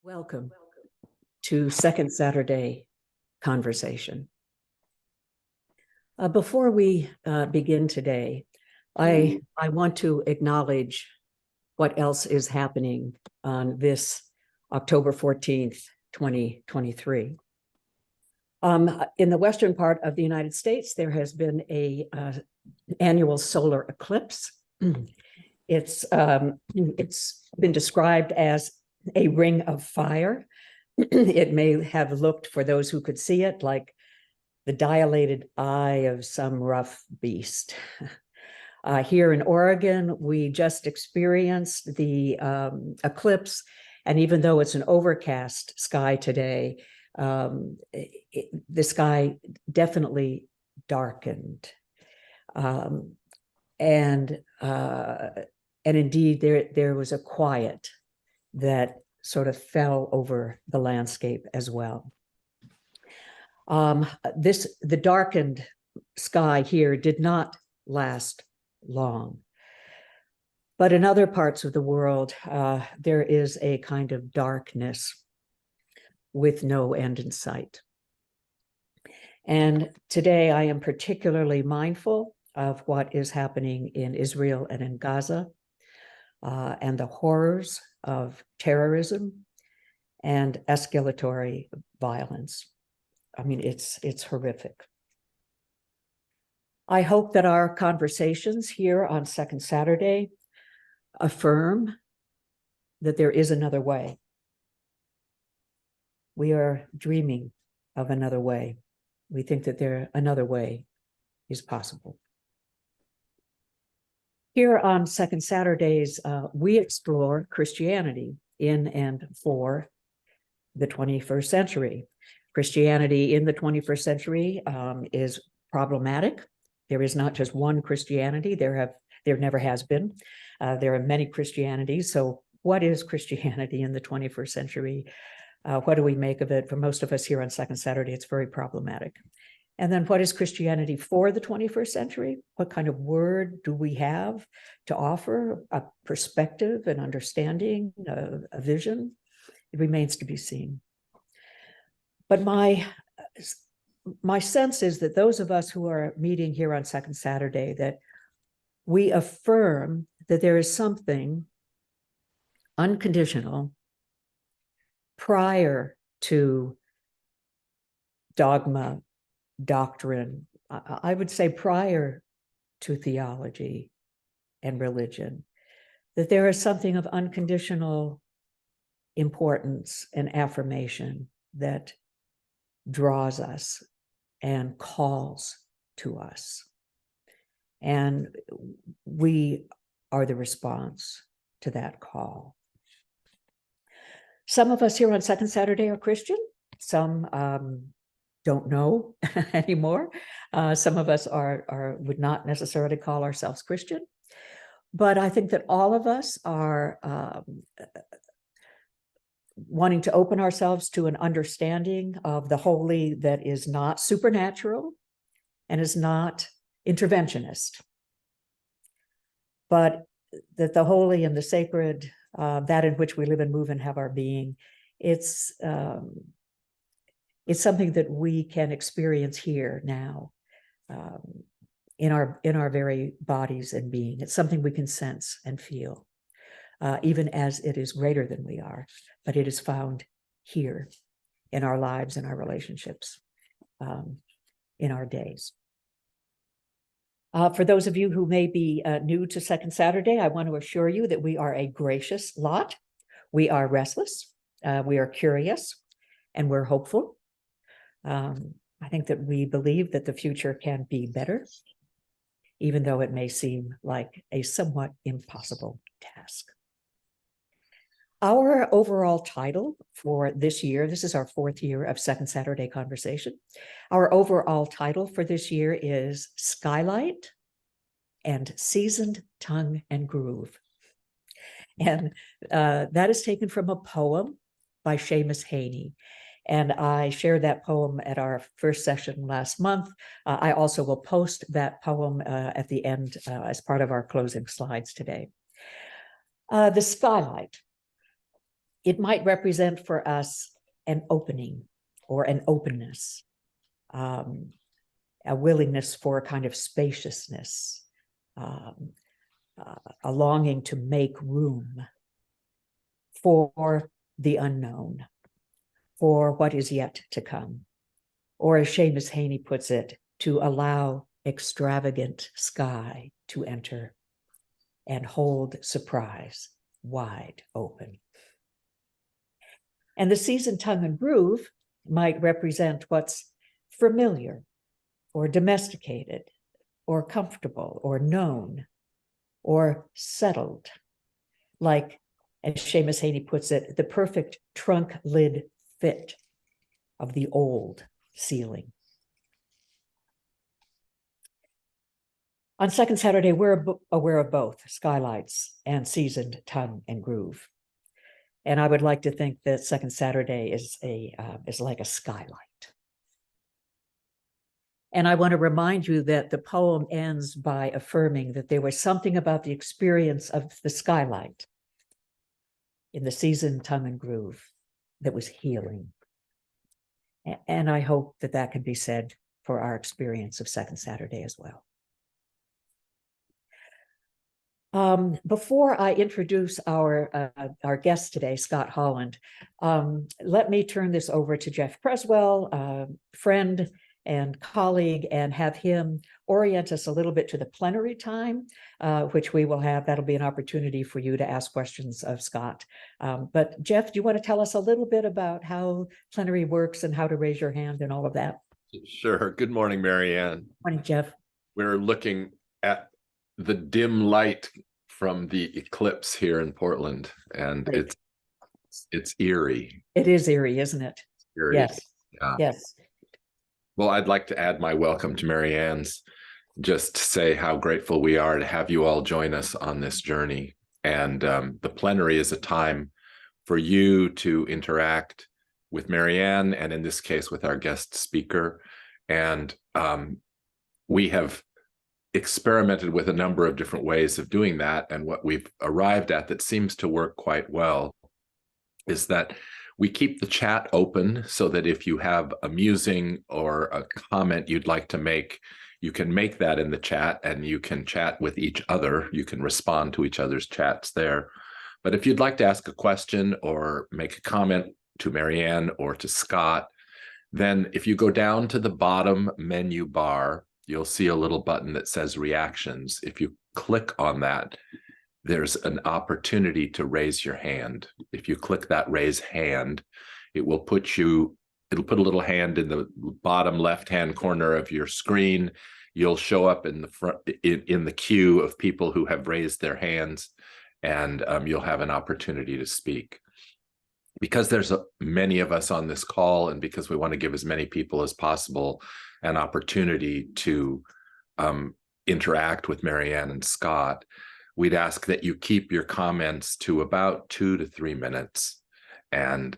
Welcome to Second Saturday Conversation. Before we begin today, I want to acknowledge what else is happening on this October 14th, 2023. In the western part of the United States, there has been a annual solar eclipse. It's been described as a ring of fire. It may have looked, for those who could see it, like the dilated eye of some rough beast. Here in Oregon, we just experienced the eclipse, and even though it's an overcast sky today, the sky definitely darkened. And indeed, there was a quiet that sort of fell over the landscape as well. The darkened sky here did not last long. But in other parts of the world, there is a kind of darkness with no end in sight. And today I am particularly mindful of what is happening in Israel and in Gaza, and the horrors of terrorism and escalatory violence. I mean, it's horrific. I hope that our conversations here on Second Saturday affirm that there is another way. We are dreaming of another way. We think that another way is possible. Here on Second Saturdays, we explore Christianity in and for the 21st century. Christianity in the 21st century is problematic. There is not just one Christianity. There never has been. There are many Christianities. So what is Christianity in the 21st century? What do we make of it? For most of us here on Second Saturday, it's very problematic. And then what is Christianity for the 21st century? What kind of word do we have to offer? A perspective, an understanding, a vision? It remains to be seen. But my sense is that those of us who are meeting here on Second Saturday, that we affirm that there is something unconditional prior to dogma, doctrine, I would say prior to theology and religion, that there is something of unconditional importance and affirmation that draws us and calls to us. And we are the response to that call. Some of us here on Second Saturday are Christian. Some don't know anymore. Some of us would not necessarily call ourselves Christian. But I think that all of us are wanting to open ourselves to an understanding of the holy that is not supernatural and is not interventionist, but that the holy and the sacred, that in which we live and move and have our being, it's something that we can experience here now, in our very bodies and being. It's something we can sense and feel, even as it is greater than we are, but it is found here in our lives, in our relationships, in our days. For those of you who may be new to Second Saturday, I want to assure you that we are a gracious lot. We are restless, we are curious, and we're hopeful. I think that we believe that the future can be better, even though it may seem like a somewhat impossible task. Our overall title for this year, this is our 4th year of Second Saturday Conversation. Our overall title for this year is Skylight and Seasoned Tongue and Groove. And that is taken from a poem by Seamus Heaney. And I shared that poem at our first session last month. I also will post that poem at the end as part of our closing slides today. The skylight. it might represent for us an opening or an openness, a willingness for a kind of spaciousness, a longing to make room for the unknown, for what is yet to come. Or as Seamus Heaney puts it, to allow extravagant sky to enter and hold surprise wide open. And the season tongue and groove might represent what's familiar or domesticated or comfortable or known or settled, like, as Seamus Heaney puts it, the perfect trunk lid fit of the old ceiling. On second Saturday, we're aware of both skylights and seasoned tongue and groove. And I would like to think that second Saturday is like a skylight. And I want to remind you that the poem ends by affirming that there was something about the experience of the skylight in the seasoned tongue and groove that was healing. And I hope that that can be said for our experience of second Saturday as well. Before I introduce our guest today, Scott Holland, let me turn this over to Jeff Creswell, friend and colleague, and have him orient us a little bit to the plenary time, which we will have. That'll be an opportunity for you to ask questions of Scott. But Jeff, do you want to tell us a little bit about how plenary works and how to raise your hand and all of that? Sure. Good morning, Marianne. Morning, Jeff. We're looking at the dim light from the eclipse here in Portland, and Great. it's eerie. It is eerie, isn't it? Eerie. Yes. Yeah. Yes. Well, I'd like to add my welcome to Marianne's, just to say how grateful we are to have you all join us on this journey. And the plenary is a time for you to interact with Marianne, and in this case with our guest speaker. And we have experimented with a number of different ways of doing that, and what we've arrived at that seems to work quite well is that we keep the chat open, so that if you have a musing or a comment you'd like to make, you can make that in the chat and you can chat with each other. You can respond to each other's chats there. But if you'd like to ask a question or make a comment to Marianne or to Scott, then if you go down to the bottom menu bar, you'll see a little button that says reactions. If you click on that, there's an opportunity to raise your hand. If you click that raise hand, it'll put a little hand in the bottom left-hand corner of your screen. You'll show up in the front in the queue of people who have raised their hands, and you'll have an opportunity to speak. Because there's many of us on this call, and because we want to give as many people as possible an opportunity to interact with Marianne and Scott, we'd ask that you keep your comments to about 2 to 3 minutes. And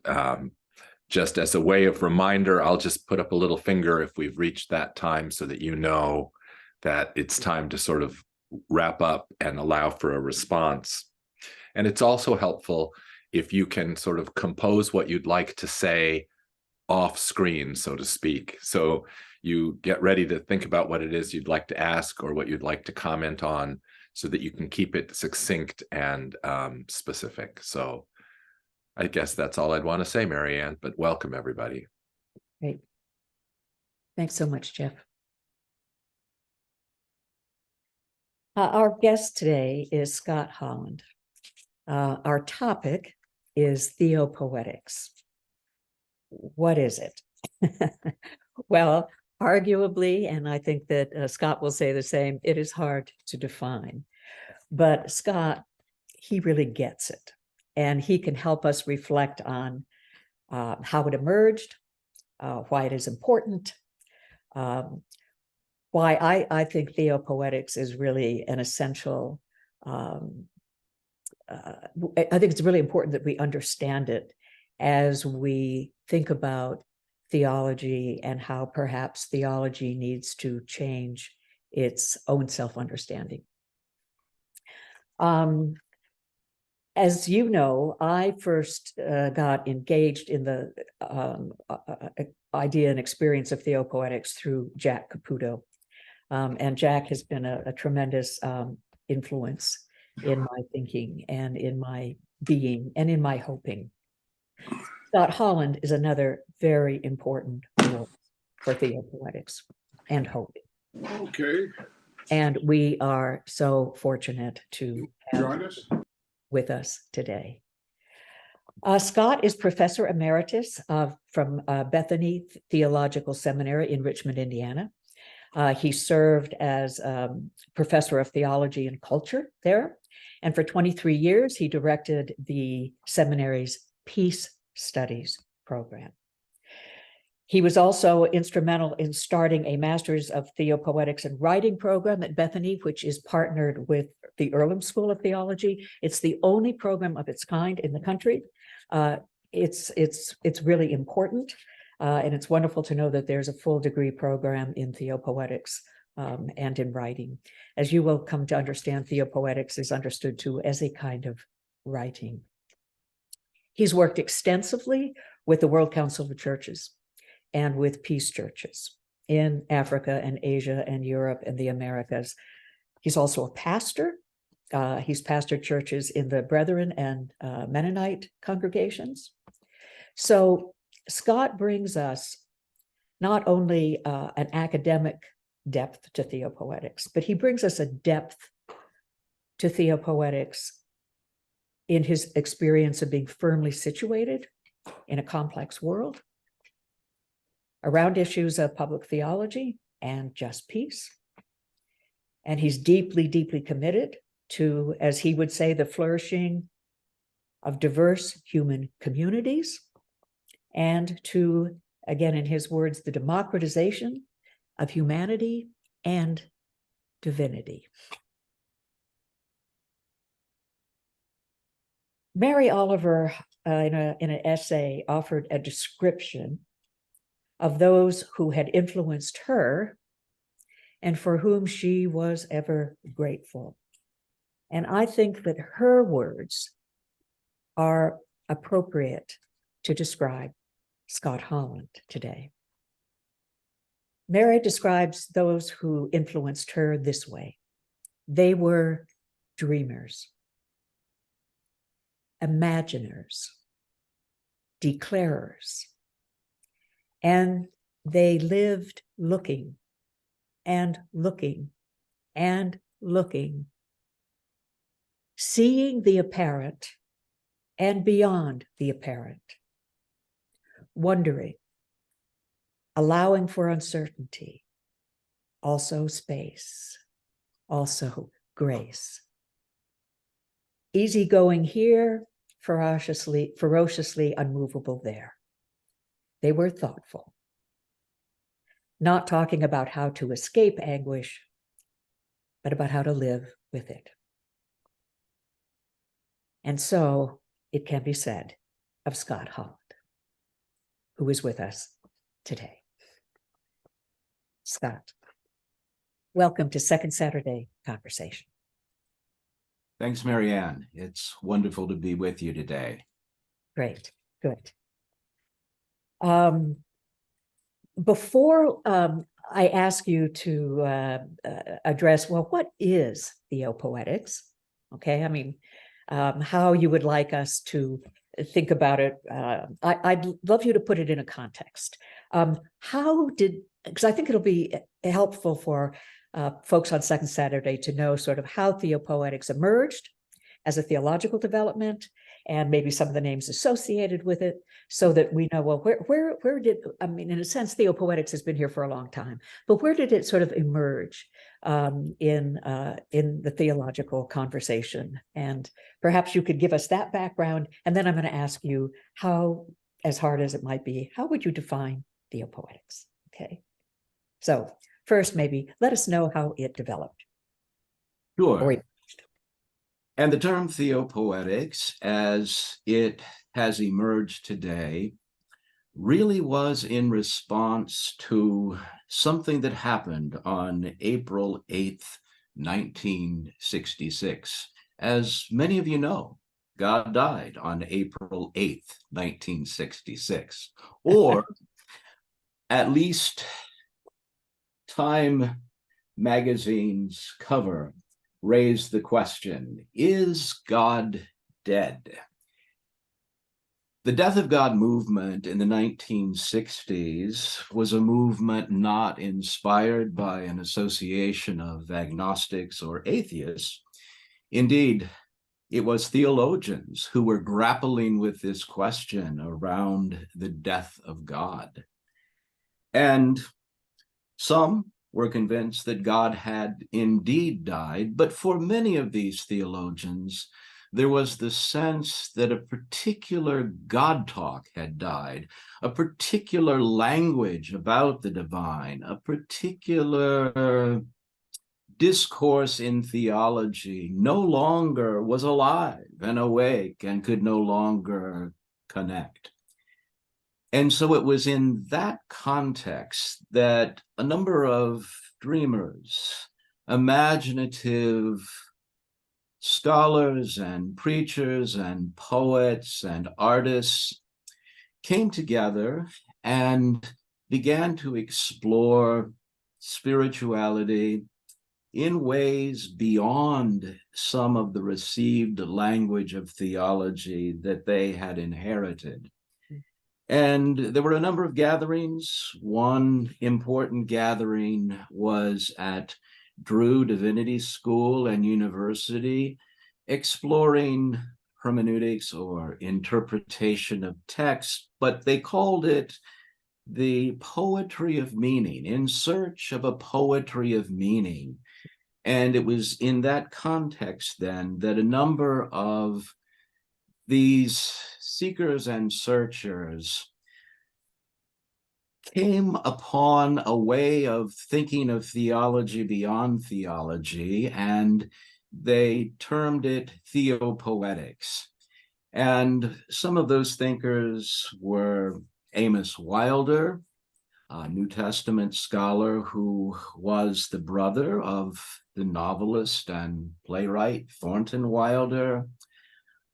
just as a way of reminder, I'll just put up a little finger if we've reached that time, so that you know that it's time to sort of wrap up and allow for a response. And it's also helpful if you can sort of compose what you'd like to say off screen, so to speak. So you get ready to think about what it is you'd like to ask or what you'd like to comment on, so that you can keep it succinct and specific. So I guess that's all I'd want to say, Marianne, but welcome everybody. Great. Thanks so much, Jeff. Our guest today is Scott Holland. Our topic is theopoetics. What is it? Well, arguably, and I think that Scott will say the same, it is hard to define. But Scott, he really gets it. And he can help us reflect on how it emerged, why it is important, why I think theopoetics is really an essential, I think it's really important that we understand it as we think about theology and how perhaps theology needs to change its own self-understanding. As you know, I first got engaged in the idea and experience of theopoetics through Jack Caputo. And Jack has been a tremendous influence in my thinking and in my being and in my hoping. Scott Holland is another very important voice for theopoetics and hope. Okay, And we are so fortunate to have join us. with us today. Scott is Professor Emeritus from Bethany Theological Seminary in Richmond, Indiana. He served as Professor of Theology and Culture there. And for 23 years, he directed the seminary's Peace Studies program. He was also instrumental in starting a Master's of Theopoetics and Writing program at Bethany, which is partnered with the Earlham School of Theology. It's the only program of its kind in the country. It's really important, and it's wonderful to know that there's a full degree program in theopoetics and in writing. As you will come to understand, theopoetics is understood too as a kind of writing. He's worked extensively with the World Council of Churches and with peace churches in Africa and Asia and Europe and the Americas. He's also a pastor. He's pastored churches in the Brethren and Mennonite congregations. So Scott brings us not only an academic depth to theopoetics, but he brings us a depth to theopoetics in his experience of being firmly situated in a complex world around issues of public theology and just peace. And he's deeply, deeply committed to, as he would say, the flourishing of diverse human communities and to, again, in his words, the democratization of humanity and divinity. Mary Oliver, in an essay, offered a description of those who had influenced her and for whom she was ever grateful. And I think that her words are appropriate to describe Scott Holland today. Mary describes those who influenced her this way. They were dreamers, imaginers, declarers, and they lived looking and looking and looking, seeing the apparent and beyond the apparent, wondering, allowing for uncertainty, also space, also grace. Easygoing here, ferociously unmovable there. They were thoughtful, not talking about how to escape anguish, but about how to live with it. And so it can be said of Scott Holland, who is with us today. Scott, welcome to Second Saturday Conversation. Thanks, Marianne. It's wonderful to be with you today. Great, good. Before I ask you to address, well, what is theopoetics? Okay, I mean, how you would like us to think about it. I'd love you to put it in a context. Because I think it'll be helpful for folks on Second Saturday to know sort of how theopoetics emerged as a theological development and maybe some of the names associated with it, so that we know, well, where did, I mean, in a sense, theopoetics has been here for a long time, but where did it sort of emerge in the theological conversation? And perhaps you could give us that background, and then I'm going to ask you how, as hard as it might be, how would you define theopoetics? Okay, so first, maybe let us know how it developed. Sure. And the term theopoetics, as it has emerged today, really was in response to something that happened on April 8th, 1966. As many of you know, God died on April 8th, 1966. Or at least Time magazine's cover raised the question, is God dead? The Death of God movement in the 1960s was a movement not inspired by an association of agnostics or atheists. Indeed, it was theologians who were grappling with this question around the death of God. And some were convinced that God had indeed died, but for many of these theologians, there was the sense that a particular God talk had died, a particular language about the divine, a particular discourse in theology no longer was alive and awake and could no longer connect. And so it was in that context that a number of dreamers, imaginative scholars and preachers and poets and artists came together and began to explore spirituality in ways beyond some of the received language of theology that they had inherited. And there were a number of gatherings. One important gathering was at Drew Divinity School and University, exploring hermeneutics or interpretation of text, but they called it the poetry of meaning, in search of a poetry of meaning. And it was in that context then that a number of these seekers and searchers came upon a way of thinking of theology beyond theology, and they termed it theopoetics. And some of those thinkers were Amos Wilder, a New Testament scholar who was the brother of the novelist and playwright Thornton Wilder,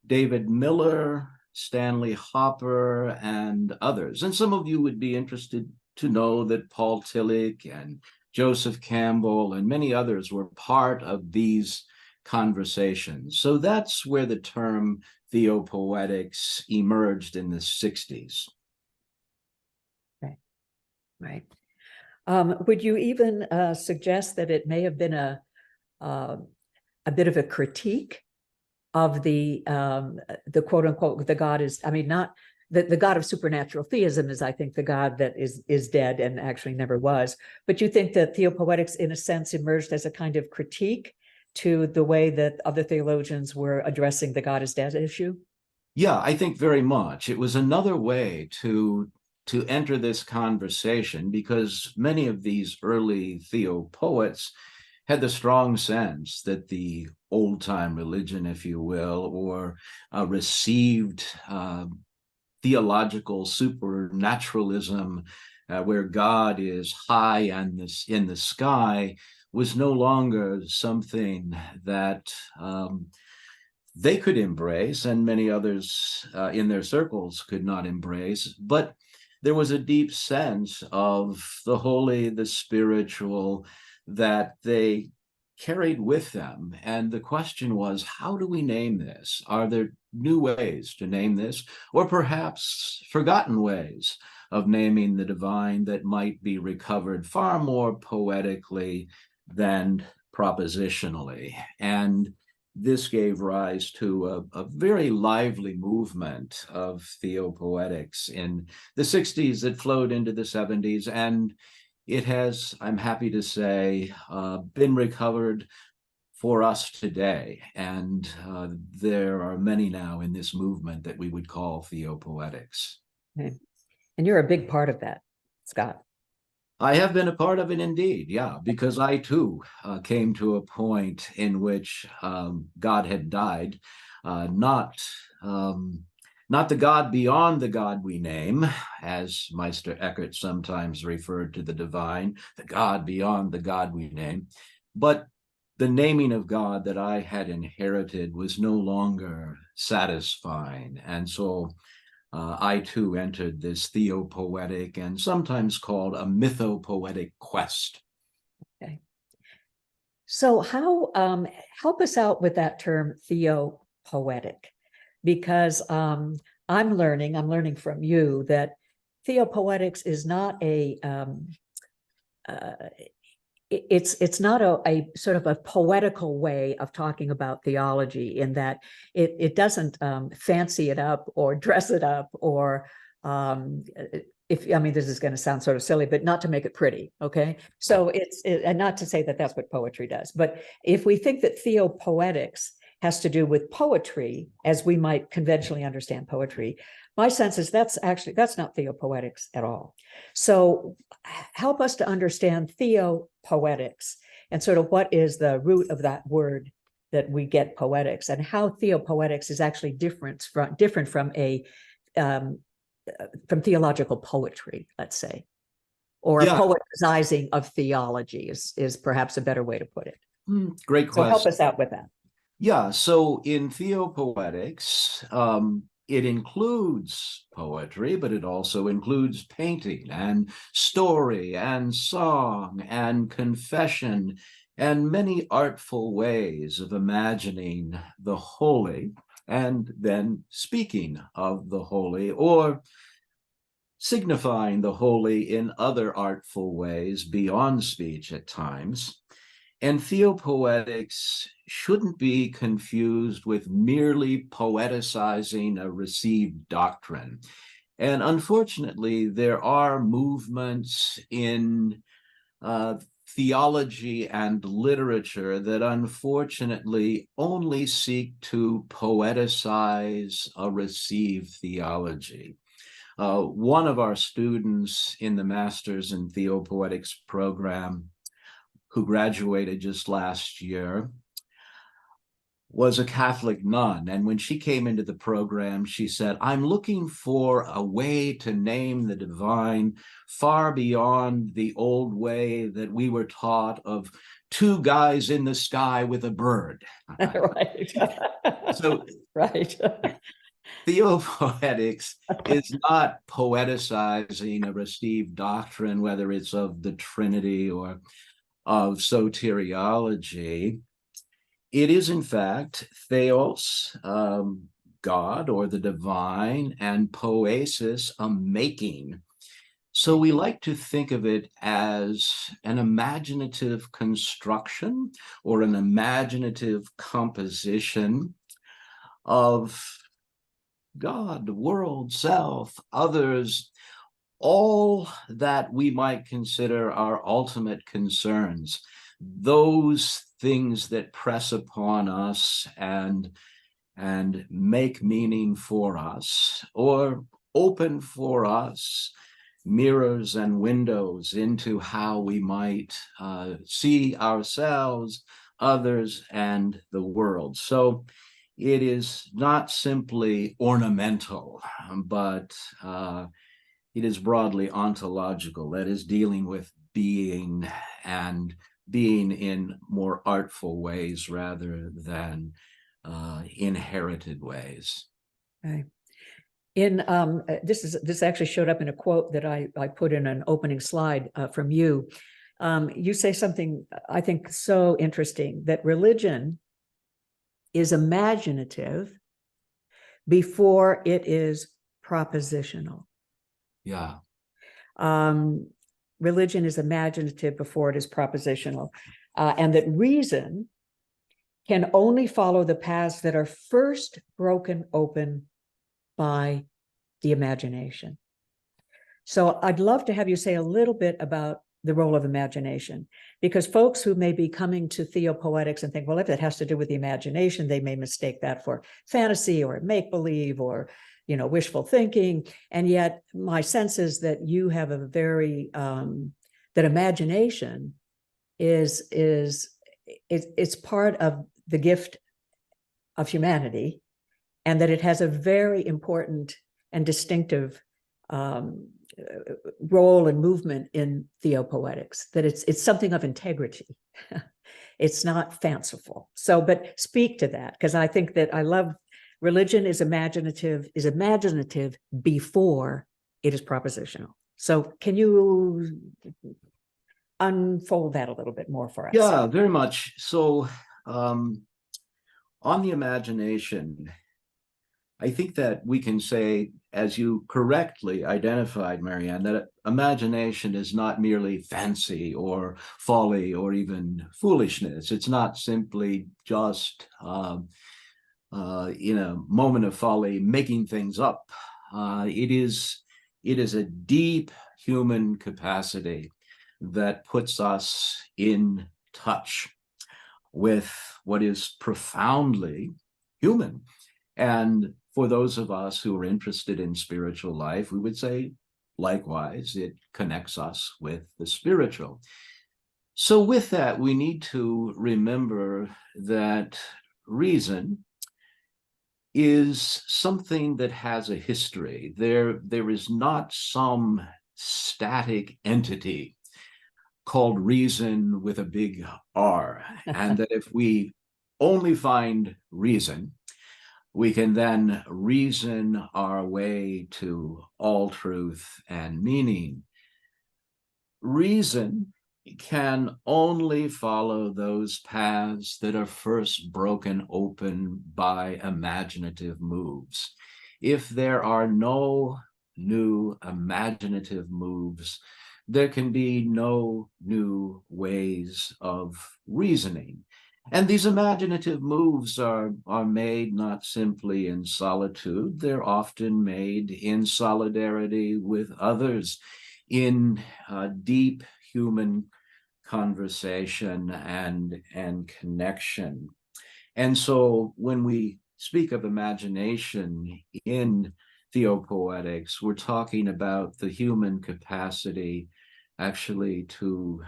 David Miller, Stanley Hopper, and others. And some of you would be interested to know that Paul Tillich and Joseph Campbell and many others were part of these conversations. So that's where the term theopoetics emerged in the 60s. Right. Would you even suggest that it may have been a bit of a critique of the quote unquote, the God is, I mean, not the God of supernatural theism is, I think, the God that is dead and actually never was. But you think that theopoetics, in a sense, emerged as a kind of critique to the way that other theologians were addressing the God is dead issue? Yeah, I think very much. It was another way to enter this conversation, because many of these early theopoets had the strong sense that the old-time religion, if you will, or received theological supernaturalism, where God is high and in the sky, was no longer something that they could embrace, and many others in their circles could not embrace. But there was a deep sense of the holy, the spiritual, that they carried with them. And the question was, how do we name this? Are there new ways to name this, or perhaps forgotten ways of naming the divine that might be recovered far more poetically than propositionally? And this gave rise to a very lively movement of theopoetics in the 60s that flowed into the 70s. And it has, I'm happy to say, been recovered for us today. And there are many now in this movement that we would call theopoetics. Okay. And you're a big part of that, Scott. I have been a part of it indeed, yeah, because I too came to a point in which God had died, not the God beyond the God we name, as Meister Eckhart sometimes referred to the divine, the God beyond the God we name, but the naming of God that I had inherited was no longer satisfying. And so I too entered this theopoetic and sometimes called a mythopoetic quest. Okay. So how help us out with that term theopoetic, because I'm learning from you that theopoetics is not a it's not a sort of a poetical way of talking about theology, in that it doesn't fancy it up or dress it up, or if I mean, this is going to sound sort of silly, but not to make it pretty. Okay, so and not to say that that's what poetry does, but if we think that theopoetics has to do with poetry as we might conventionally understand poetry, my sense is that's not theopoetics at all. So help us to understand theopoetics and sort of what is the root of that word that we get poetics, and how theopoetics is actually different from from theological poetry, let's say, or a poetizing of theology is perhaps a better way to put it. Great question. So help us out with that. Yeah, so in theopoetics, it includes poetry, but it also includes painting and story and song and confession and many artful ways of imagining the holy and then speaking of the holy, or signifying the holy in other artful ways beyond speech at times. And theopoetics shouldn't be confused with merely poeticizing a received doctrine. And unfortunately, there are movements in theology and literature that unfortunately only seek to poeticize a received theology. One of our students in the Masters in Theopoetics program, who graduated just last year, was a Catholic nun. And when she came into the program, she said, I'm looking for a way to name the divine far beyond the old way that we were taught of two guys in the sky with a bird. Right. So, right. Theopoetics is not poeticizing a received doctrine, whether it's of the Trinity or of soteriology. It is, in fact, theos, God or the divine, and poesis, a making. So we like to think of it as an imaginative construction or an imaginative composition of God, world, self, others, all that we might consider our ultimate concerns, those things that press upon us and make meaning for us, or open for us mirrors and windows into how we might see ourselves, others, and the world. So it is not simply ornamental, but it is broadly ontological, that is, dealing with being, and being in more artful ways rather than inherited ways. Okay. In this actually showed up in a quote that I put in an opening slide from you. You say something I think so interesting, that religion is imaginative before it is propositional. Yeah. Religion is imaginative before it is propositional, and that reason can only follow the paths that are first broken open by the imagination. So I'd love to have you say a little bit about the role of imagination, because folks who may be coming to theopoetics and think, well, if it has to do with the imagination, they may mistake that for fantasy or make-believe or, you know, wishful thinking. And yet my sense is that you have a very, that imagination it's part of the gift of humanity, and that it has a very important and distinctive role and movement in theopoetics, that it's something of integrity. It's not fanciful. So, but speak to that, because I think that I love religion is imaginative before it is propositional. So can you unfold that a little bit more for us? Yeah, very much. So on the imagination, I think that we can say, as you correctly identified, Marianne, that imagination is not merely fancy or folly or even foolishness. It's not simply just in a moment of folly making things up. It is a deep human capacity that puts us in touch with what is profoundly human. And for those of us who are interested in spiritual life, we would say, likewise, it connects us with the spiritual. So with that, we need to remember that reason is something that has a history. There is not some static entity called reason with a big R, and that if we only find reason, we can then reason our way to all truth and meaning. Reason can only follow those paths that are first broken open by imaginative moves. If there are no new imaginative moves, there can be no new ways of reasoning. And these imaginative moves are made not simply in solitude, they're often made in solidarity with others, in deep human conversation and connection. And so when we speak of imagination in theopoetics, we're talking about the human capacity actually to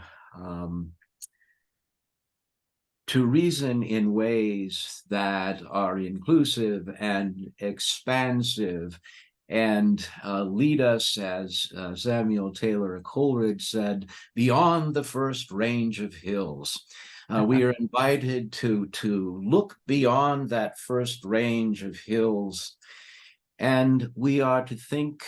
reason in ways that are inclusive and expansive and lead us, as Samuel Taylor Coleridge said, beyond the first range of hills. We are invited to look beyond that first range of hills, and we are to think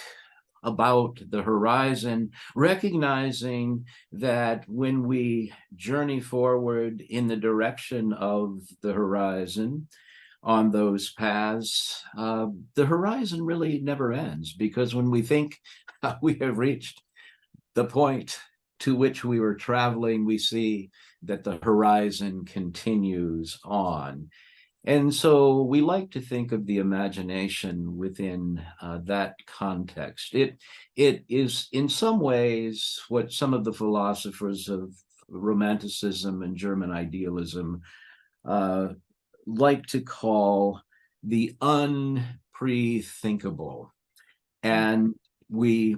about the horizon, recognizing that when we journey forward in the direction of the horizon on those paths, the horizon really never ends, because when we think we have reached the point to which we were traveling, we see that the horizon continues on. And so we like to think of the imagination within that context. It is in some ways what some of the philosophers of Romanticism and German idealism like to call the unprethinkable. And we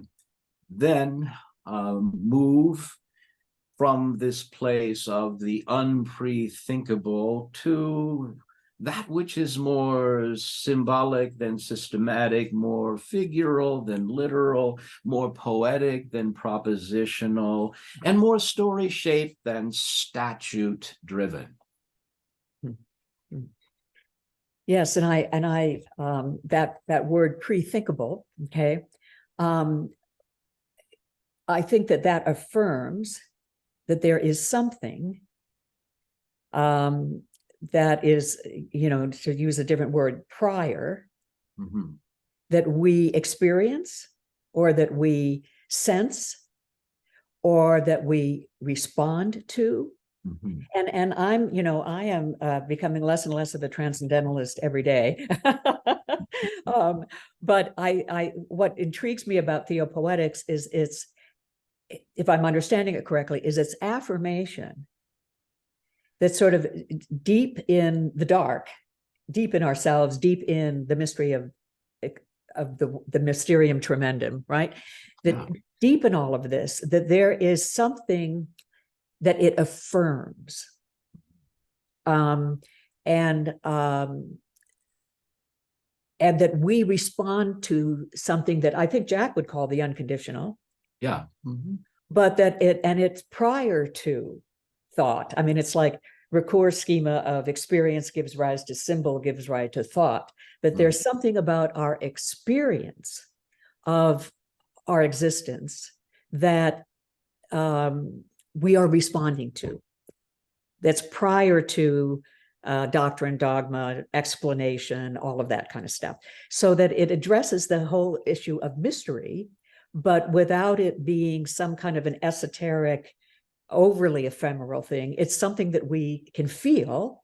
then move from this place of the unprethinkable to that which is more symbolic than systematic, more figural than literal, more poetic than propositional, and more story-shaped than statute-driven. Yes, and I that word pre-thinkable, okay. I think that affirms that there is something that is, to use a different word, prior, that we experience or that we sense or that we respond to. And I'm, I am becoming less and less of a transcendentalist every day. But what intrigues me about theopoetics is it's, if I'm understanding it correctly, is its affirmation that sort of deep in the dark, deep in ourselves, deep in the mystery of the mysterium tremendum, right? That deep in all of this, that there is something that it affirms, and that we respond to something that I think Jack would call the unconditional. Yeah. But that it's prior to thought. I mean, it's like Ricoeur's schema of experience gives rise to symbol, gives rise to thought, but there's something about our experience of our existence that we are responding to. That's prior to doctrine, dogma, explanation, all of that kind of stuff. So that it addresses the whole issue of mystery, but without it being some kind of an esoteric, overly ephemeral thing. It's something that we can feel,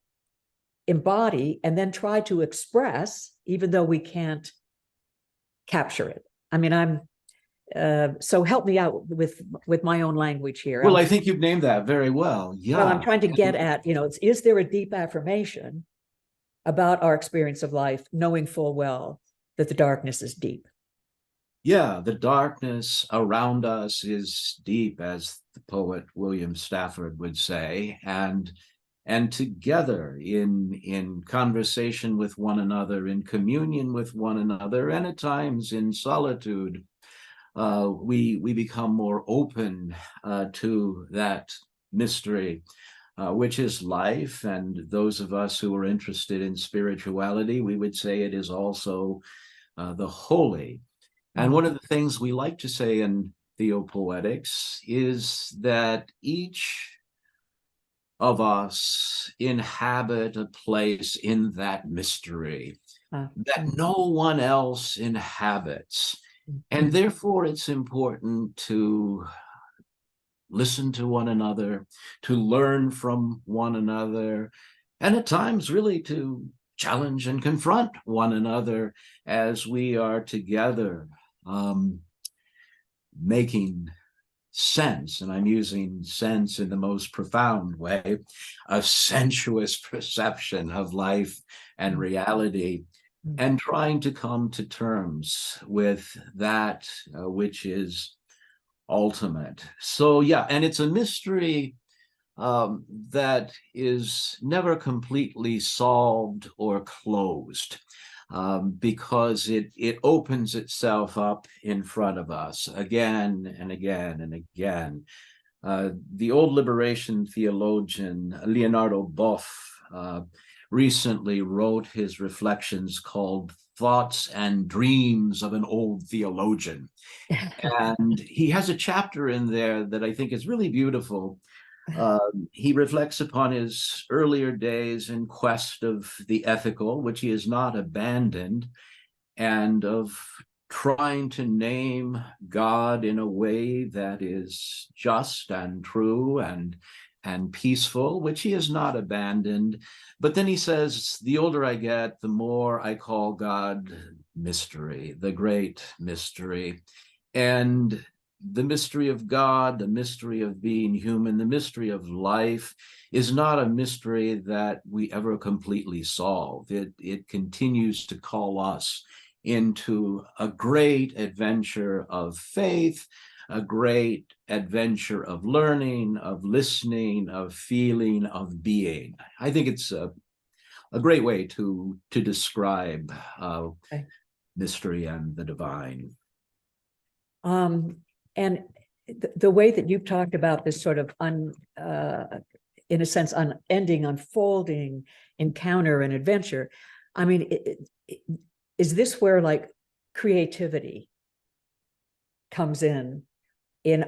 embody, and then try to express, even though we can't capture it. I mean, so help me out with my own language here. Well, I think you've named that very well. Yeah. Well, I'm trying to get at, is there a deep affirmation about our experience of life, knowing full well that the darkness is deep? Yeah, the darkness around us is deep, as the poet William Stafford would say, and together in conversation with one another, in communion with one another, and at times in solitude, we become more open to that mystery, which is life. And those of us who are interested in spirituality, we would say it is also the holy. And one of the things we like to say in theopoetics is that each of us inhabit a place in that mystery that no one else inhabits. And therefore, it's important to listen to one another, to learn from one another, and at times really to challenge and confront one another as we are together making sense, and I'm using sense in the most profound way, a sensuous perception of life and reality, and trying to come to terms with that which is ultimate. So yeah, and it's a mystery that is never completely solved or closed, because it opens itself up in front of us again and again and again. The old liberation theologian Leonardo Boff recently wrote his reflections called Thoughts and Dreams of an Old Theologian. And he has a chapter in there that I think is really beautiful. He reflects upon his earlier days in quest of the ethical, which he has not abandoned, and of trying to name God in a way that is just and true and peaceful, which he has not abandoned. But then he says, the older I get, the more I call God mystery, the great mystery. And the mystery of God, the mystery of being human, the mystery of life is not a mystery that we ever completely solve. It continues to call us into a great adventure of faith, a great adventure of learning, of listening, of feeling, of being. I think it's a great way to describe mystery and the divine. And the way that you've talked about this sort of in a sense, unending, unfolding encounter and adventure, I mean, is this where like creativity comes in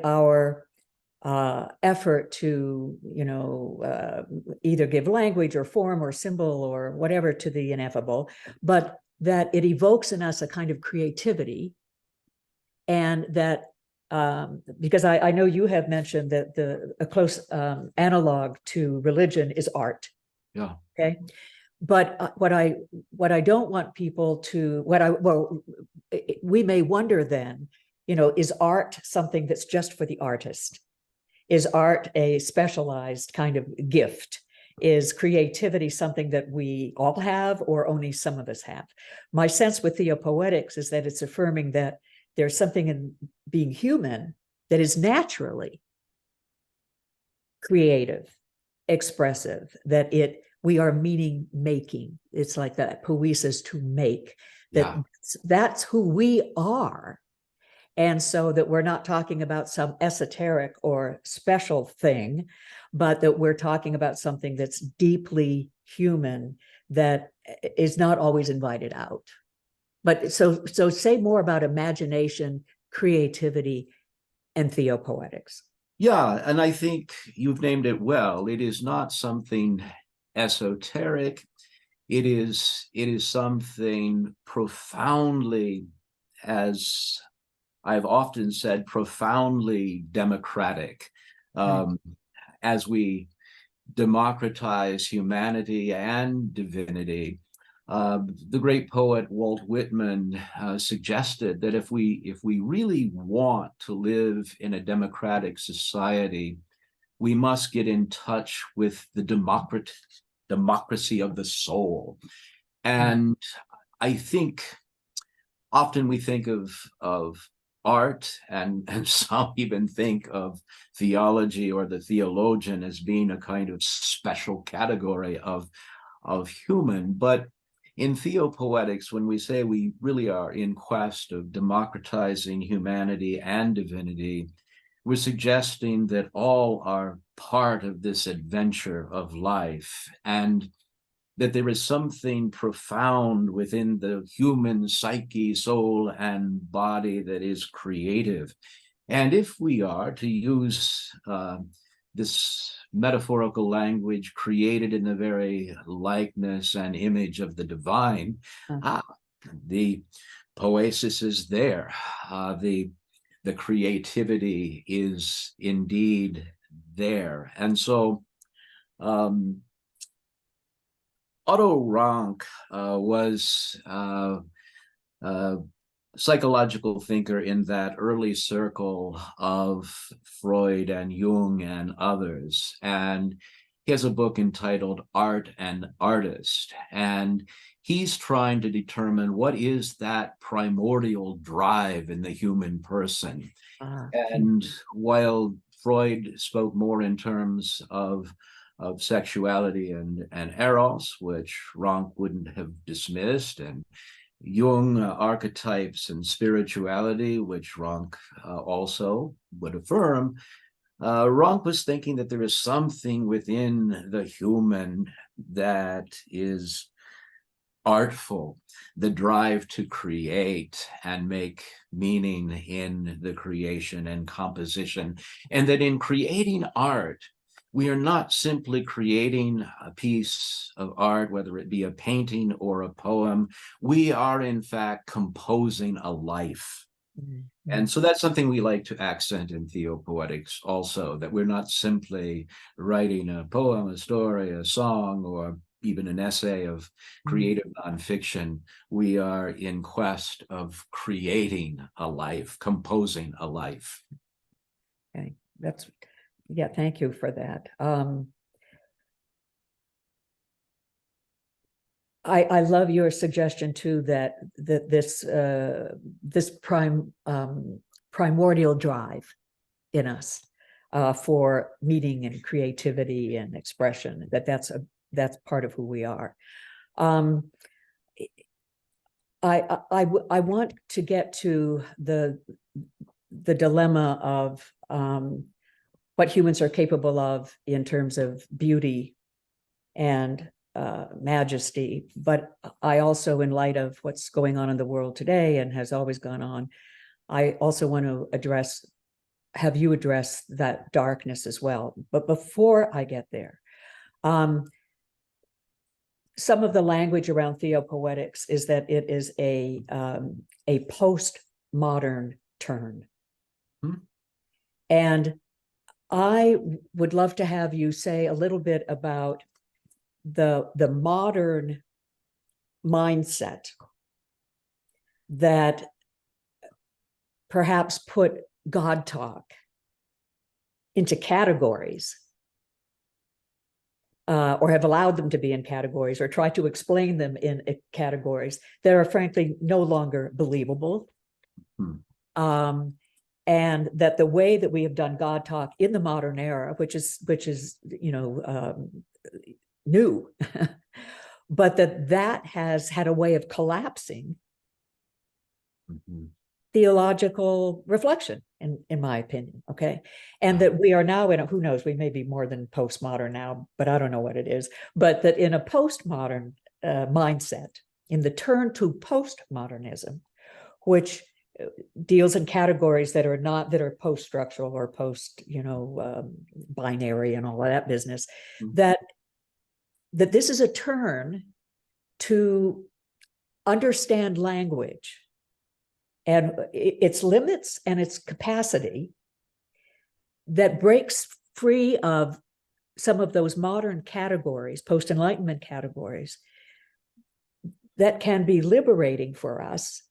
our effort to, either give language or form or symbol or whatever to the ineffable, but that it evokes in us a kind of creativity, and that because I know you have mentioned that a close analog to religion is art. Yeah. Okay. But what I don't want people to, we may wonder then, is art something that's just for the artist? Is art a specialized kind of gift? Is creativity something that we all have or only some of us have? My sense with theopoetics is that it's affirming that there's something in being human that is naturally creative, expressive, that we are meaning making. It's like that poiesis, to make, that's who we are. And so that we're not talking about some esoteric or special thing, but that we're talking about something that's deeply human that is not always invited out. But so say more about imagination, creativity, and theopoetics. Yeah, and I think you've named it well. It is not something esoteric. It is something profoundly, as I've often said, profoundly democratic. As we democratize humanity and divinity, the great poet Walt Whitman suggested that if we really want to live in a democratic society, we must get in touch with the democracy of the soul. And I think often we think of art, and some even think of theology or the theologian as being a kind of special category of human. But in theopoetics, when we say we really are in quest of democratizing humanity and divinity, we're suggesting that all are part of this adventure of life, and that there is something profound within the human psyche, soul, and body that is creative. And if we are to use this metaphorical language, created in the very likeness and image of the divine, the poesis is there. The creativity is indeed there. And so Otto Rank was a psychological thinker in that early circle of Freud and Jung and others. And he has a book entitled Art and Artist. And he's trying to determine what is that primordial drive in the human person. And while Freud spoke more in terms of sexuality and eros, which Rank wouldn't have dismissed, and Jung archetypes and spirituality, which Rank also would affirm, Rank was thinking that there is something within the human that is artful, the drive to create and make meaning in the creation and composition, and that in creating art, we are not simply creating a piece of art, whether it be a painting or a poem. We are, in fact, composing a life. And so that's something we like to accent in theopoetics also, that we're not simply writing a poem, a story, a song, or even an essay of creative nonfiction. We are in quest of creating a life, composing a life. Okay, yeah, thank you for that. I love your suggestion too that this primordial drive in us for meaning and creativity and expression, that's part of who we are. I want to get to the dilemma of what humans are capable of in terms of beauty and majesty. But I also, in light of what's going on in the world today and has always gone on, I also want to have you address that darkness as well. But before I get there, some of the language around theopoetics is that it is a postmodern turn. And I would love to have you say a little bit about the modern mindset that perhaps put God talk into categories, or have allowed them to be in categories, or try to explain them in categories that are frankly no longer believable. And that the way that we have done God talk in the modern era, which is new, but that has had a way of collapsing theological reflection in my opinion, okay? And that we are now in a, who knows, we may be more than postmodern now, but I don't know what it is, but that in a postmodern mindset, in the turn to postmodernism, which deals in categories that are not, that are post-structural or post, binary and all of that business, that this is a turn to understand language and its limits and its capacity, that breaks free of some of those modern categories, post-Enlightenment categories, that can be liberating for us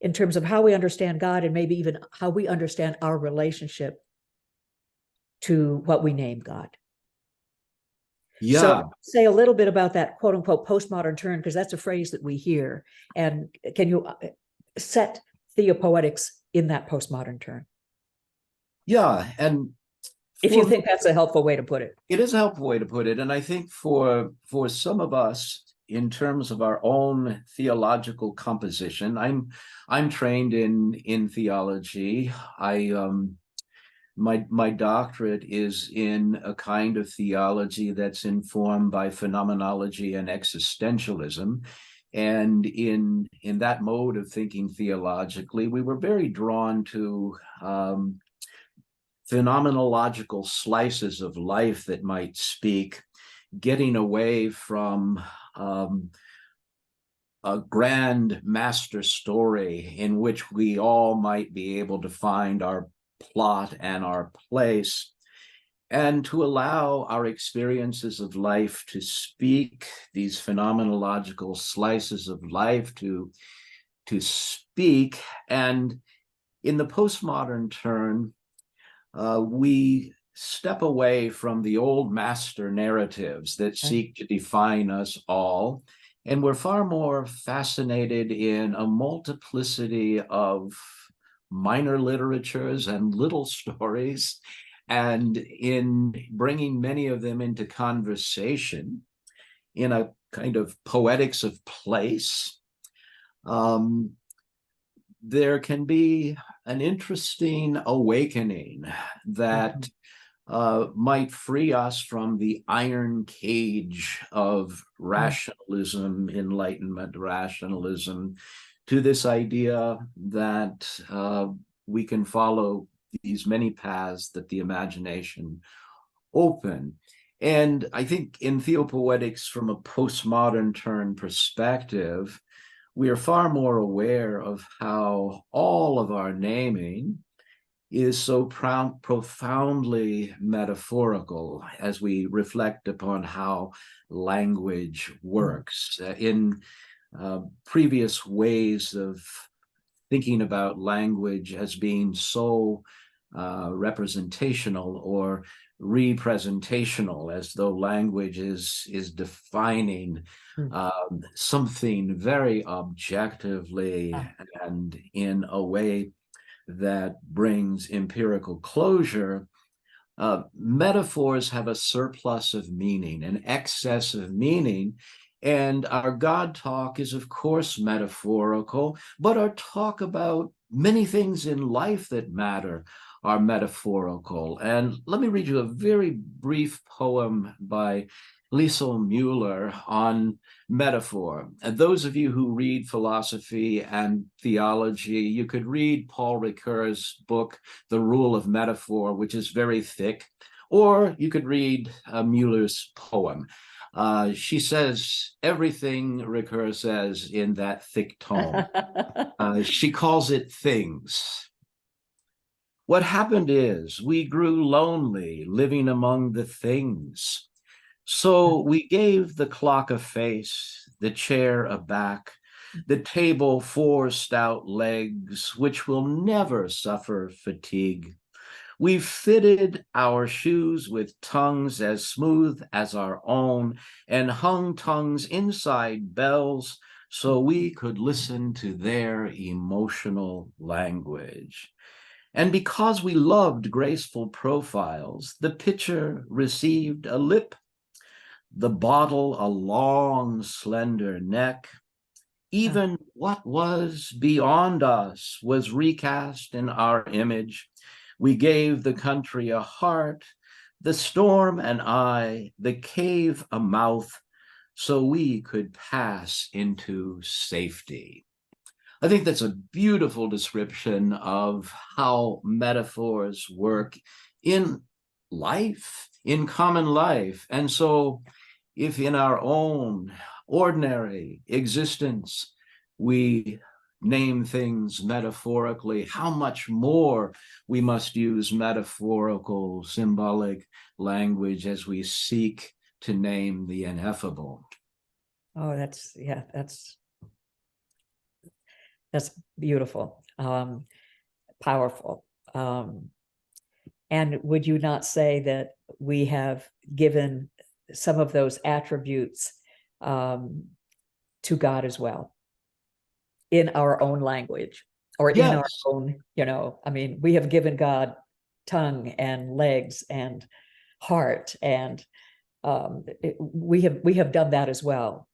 in terms of how we understand God and maybe even how we understand our relationship to what we name God. Yeah. So say a little bit about that quote unquote postmodern turn, because that's a phrase that we hear. And can you set theopoetics in that postmodern turn? Yeah. And if you think that's a helpful way to put it. It is a helpful way to put it. And I think for some of us, in terms of our own theological composition, I'm trained in theology. My doctorate is in a kind of theology that's informed by phenomenology and existentialism. And in that mode of thinking theologically, we were very drawn to phenomenological slices of life that might speak, getting away from a grand master story in which we all might be able to find our plot and our place, and to allow our experiences of life to speak, these phenomenological slices of life to speak. And in the postmodern turn, we step away from the old master narratives that seek to define us all, and we're far more fascinated in a multiplicity of minor literatures and little stories, and in bringing many of them into conversation in a kind of poetics of place. There can be an interesting awakening that might free us from the iron cage of rationalism, Enlightenment rationalism, to this idea that we can follow these many paths that the imagination open. And I think in theopoetics, from a postmodern turn perspective, we are far more aware of how all of our naming is so profoundly metaphorical as we reflect upon how language works. In previous ways of thinking about language as being so representational or representational, as though language is defining something very objectively and in a way that brings empirical closure. Metaphors have a surplus of meaning, an excess of meaning, and our God talk is, of course, metaphorical, but our talk about many things in life that matter are metaphorical. And let me read you a very brief poem by Liesl Mueller on metaphor. And those of you who read philosophy and theology, you could read Paul Ricoeur's book, The Rule of Metaphor, which is very thick, or you could read Mueller's poem. She says everything Ricoeur says in that thick tome. She calls it things. What happened is we grew lonely living among the things. So we gave the clock a face, the chair a back, the table 4 stout legs, which will never suffer fatigue. We fitted our shoes with tongues as smooth as our own, and hung tongues inside bells so we could listen to their emotional language. And because we loved graceful profiles, the pitcher received a lip, the bottle a long, slender neck, Even what was beyond us was recast in our image. We gave the country a heart, the storm an eye, the cave a mouth, so we could pass into safety. I think that's a beautiful description of how metaphors work in life, in common life. And so if in our own ordinary existence we name things metaphorically, how much more we must use metaphorical, symbolic language as we seek to name the ineffable. Oh, that's beautiful, powerful. And would you not say that we have given some of those attributes to God as well in our own language, or in our own, I mean, we have given God tongue and legs and heart, and we have done that as well.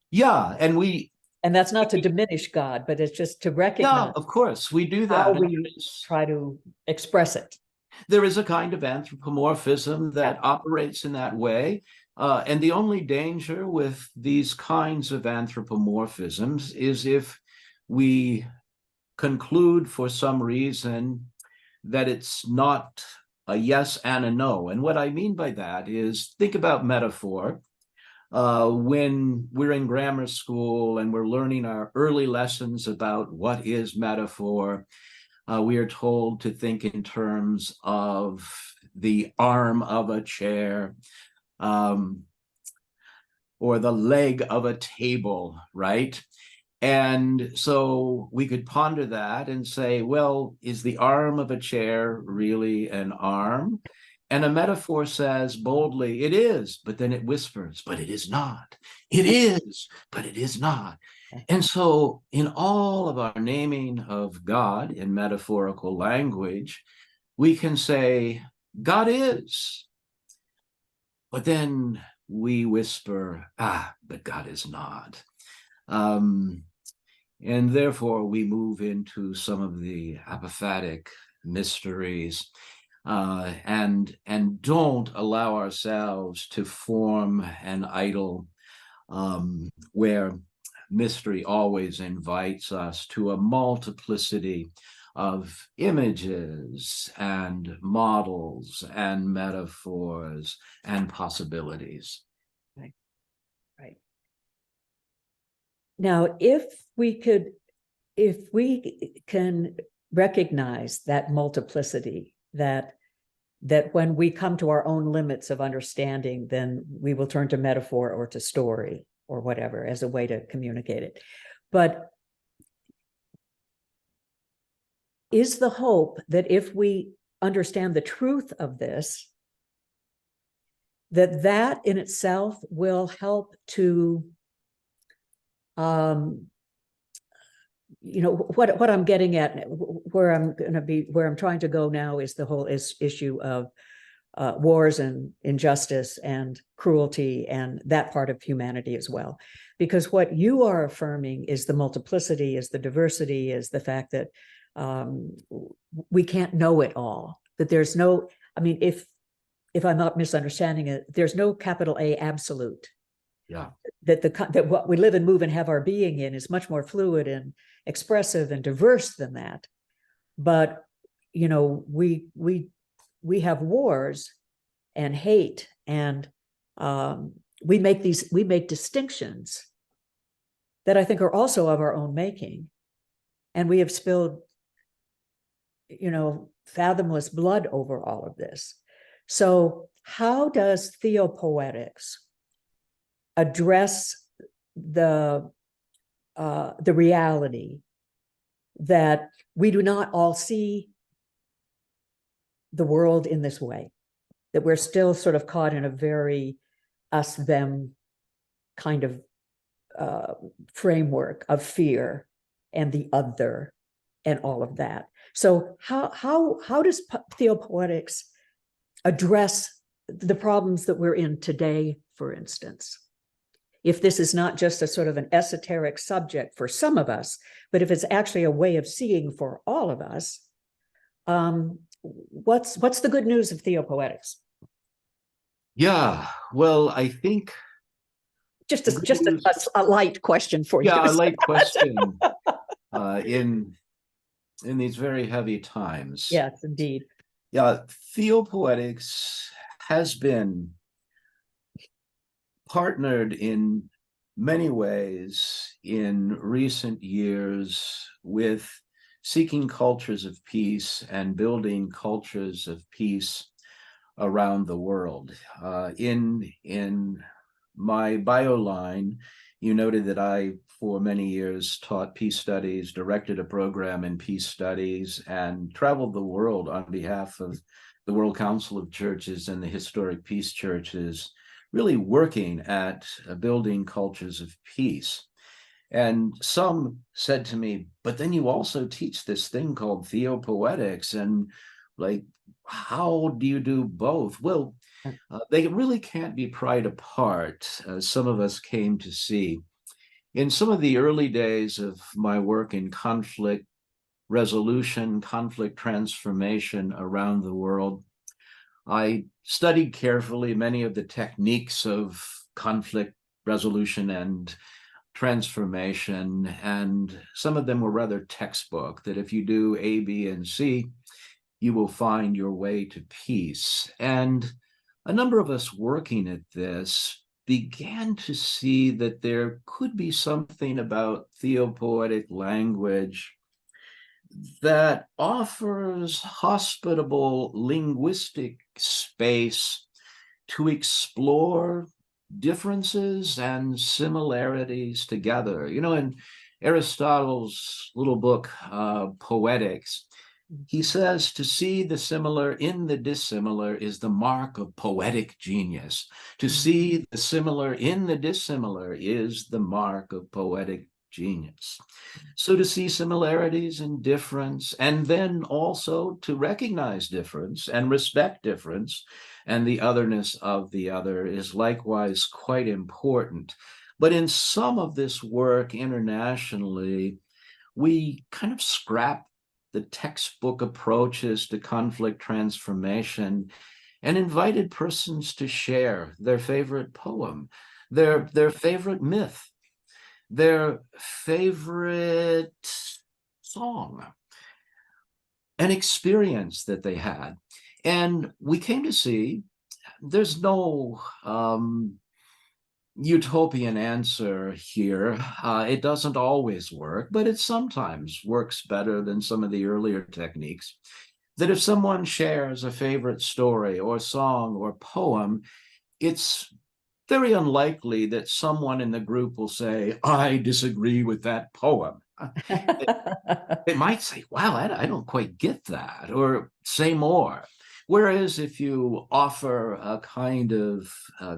Yeah, and that's not to diminish God, but it's just to recognize. Yeah, of course, we do that. How we try to express it. There is a kind of anthropomorphism that operates in that way. And the only danger with these kinds of anthropomorphisms is if we conclude for some reason that it's not a yes and a no. And what I mean by that is, think about metaphor. When we're in grammar school and we're learning our early lessons about what is metaphor, we are told to think in terms of the arm of a chair, or the leg of a table, right? And so we could ponder that and say, well, is the arm of a chair really an arm? And a metaphor says boldly, it is, but then it whispers, but it is not. It is, but it is not. And so in all of our naming of God in metaphorical language, we can say, God is. But then we whisper, but God is not. And therefore we move into some of the apophatic mysteries, and don't allow ourselves to form an idol, where mystery always invites us to a multiplicity of images and models and metaphors and possibilities. Right. Now, if we can recognize that multiplicity, that when we come to our own limits of understanding, then we will turn to metaphor or to story or whatever as a way to communicate it. But is the hope that if we understand the truth of this, that in itself will help to, what I'm getting at, where I'm trying to go now, is the whole issue of wars and injustice and cruelty and that part of humanity as well. Because what you are affirming is the multiplicity, is the diversity, is the fact that we can't know it all, that there's no, I mean, if I'm not misunderstanding it, there's no capital A absolute. Yeah. That what we live and move and have our being in is much more fluid and expressive and diverse than that. But, we have wars and hate, and we make distinctions that I think are also of our own making. And we have spilled, fathomless blood over all of this. So how does theopoetics address the reality that we do not all see the world in this way, that we're still sort of caught in a very us-them kind of framework of fear and the other and all of that? So how does theopoetics address the problems that we're in today, for instance? if this is not just a sort of an esoteric subject for some of us, but if it's actually a way of seeing for all of us, what's the good news of theopoetics? Yeah, well, I think Just the good just news- a light question for you. yeah, a light question in these very heavy times. Yes, indeed. Yeah, theopoetics has been partnered in many ways in recent years with seeking cultures of peace and building cultures of peace around the world. In my bio line, you noted that I, for many years, taught peace studies, directed a program in peace studies, and traveled the world on behalf of the World Council of Churches and the historic peace churches, really working at building cultures of peace. And some said to me, but then you also teach this thing called theopoetics, and like, how do you do both? Well, they really can't be pried apart, as some of us came to see. In some of the early days of my work in conflict resolution, conflict transformation around the world, I studied carefully many of the techniques of conflict resolution and transformation, and some of them were rather textbook, that if you do A, B, and C, you will find your way to peace. And a number of us working at this began to see that there could be something about theopoetic language that offers hospitable linguistic space to explore differences and similarities together. You know, in Aristotle's little book, Poetics, he says to see the similar in the dissimilar is the mark of poetic genius. To see the similar in the dissimilar is the mark of poetic genius. So to see similarities and difference, and then also to recognize difference and respect difference and the otherness of the other is likewise quite important. But in some of this work internationally, we kind of scrap the textbook approaches to conflict transformation and invited persons to share their favorite poem, their favorite myth, their favorite song, an experience that they had. And we came to see there's no utopian answer here. It doesn't always work, but it sometimes works better than some of the earlier techniques. That if someone shares a favorite story or song or poem, it's very unlikely that someone in the group will say, I disagree with that poem. They might say, wow, I don't quite get that, or say more. Whereas if you offer a kind of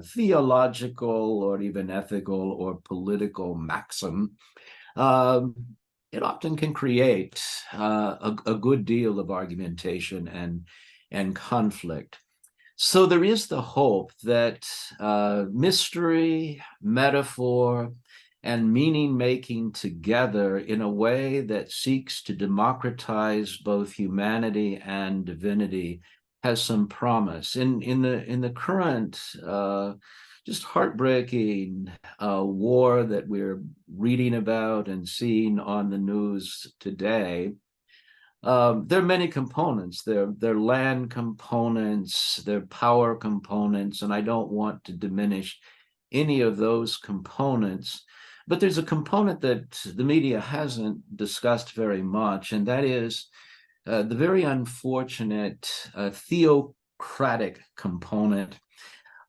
theological or even ethical or political maxim, it often can create a good deal of argumentation and conflict. So there is the hope that mystery, metaphor, and meaning making together in a way that seeks to democratize both humanity and divinity has some promise. In the current just heartbreaking war that we're reading about and seeing on the news today, there are many components. There are land components, there are power components, and I don't want to diminish any of those components. But there's a component that the media hasn't discussed very much, and that is the very unfortunate theocratic component.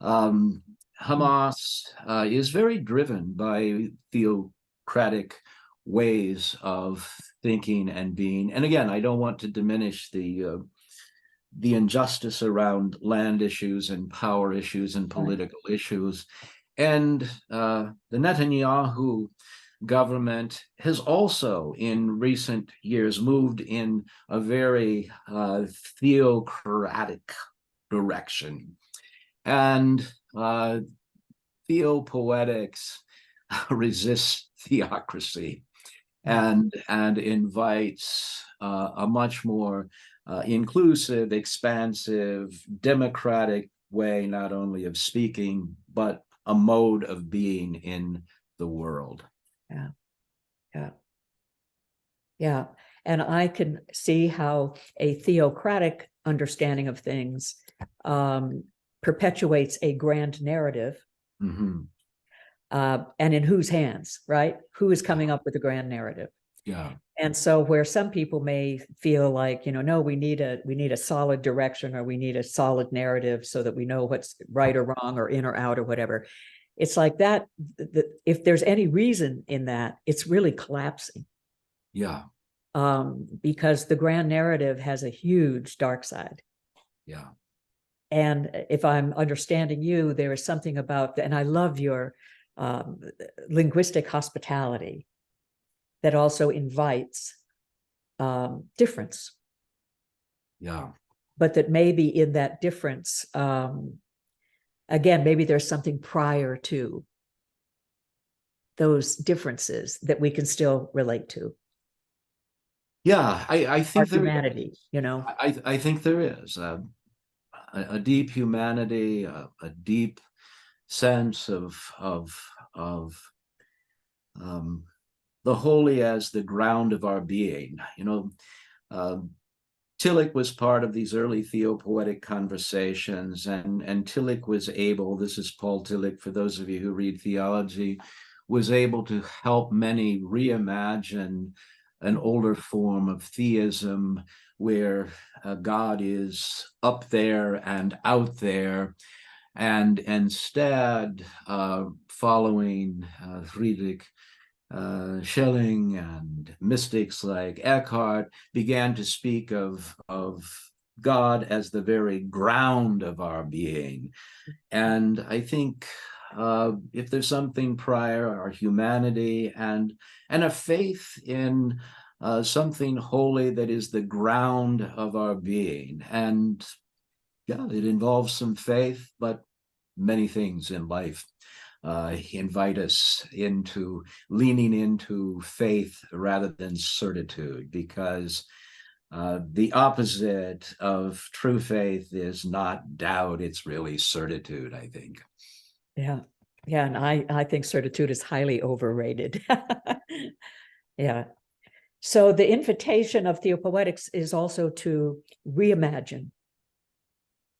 Hamas is very driven by theocratic ways of thinking and being. And again, I don't want to diminish the injustice around land issues and power issues and political issues. And the Netanyahu government has also in recent years moved in a very theocratic direction. And theopoetics resists theocracy and invites a much more inclusive, expansive, democratic way, not only of speaking, but a mode of being in the world. Yeah. Yeah. Yeah. And I can see how a theocratic understanding of things perpetuates a grand narrative. Mm-hmm. And in whose hands, right? Who is coming up with a grand narrative? Yeah. And so where some people may feel like, no, we need a solid direction, or we need a solid narrative so that we know what's right or wrong or in or out or whatever. It's like that, if there's any reason in that, it's really collapsing. Yeah. Because the grand narrative has a huge dark side. Yeah. And if I'm understanding you, there is something about, and I love your linguistic hospitality that also invites difference. Yeah. But that maybe in that difference, again, maybe there's something prior to those differences that we can still relate to. Yeah, I think our humanity, I think there is a deep humanity, a deep sense of the holy as the ground of our being. Tillich was part of these early theopoetic conversations, and Tillich was able, this is Paul Tillich, for those of you who read theology, was able to help many reimagine an older form of theism where God is up there and out there, and instead following Friedrich Schelling and mystics like Eckhart began to speak of God as the very ground of our being. And I think if there's something prior, our humanity and a faith in something holy that is the ground of our being. And yeah, it involves some faith, but many things in life invite us into leaning into faith rather than certitude, because the opposite of true faith is not doubt, it's really certitude, I think. Yeah. Yeah. And I think certitude is highly overrated. Yeah. So the invitation of theopoetics is also to reimagine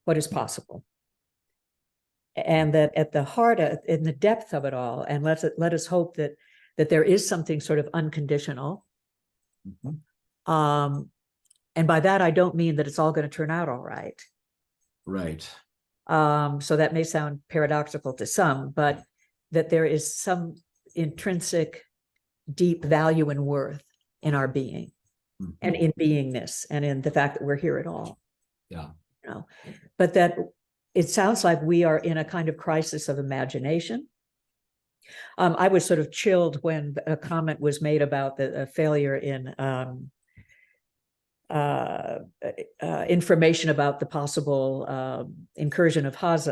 what is possible. And that at the heart, in the depth of it all, and let us hope that there is something sort of unconditional. Mm-hmm. And by that, I don't mean that it's all going to turn out all right. Right. So that may sound paradoxical to some, but that there is some intrinsic, deep value and worth in our being, mm-hmm. and in beingness, and in the fact that we're here at all. Yeah. But that it sounds like we are in a kind of crisis of imagination. I was sort of chilled when a comment was made about the failure in information about the possible incursion of Hamas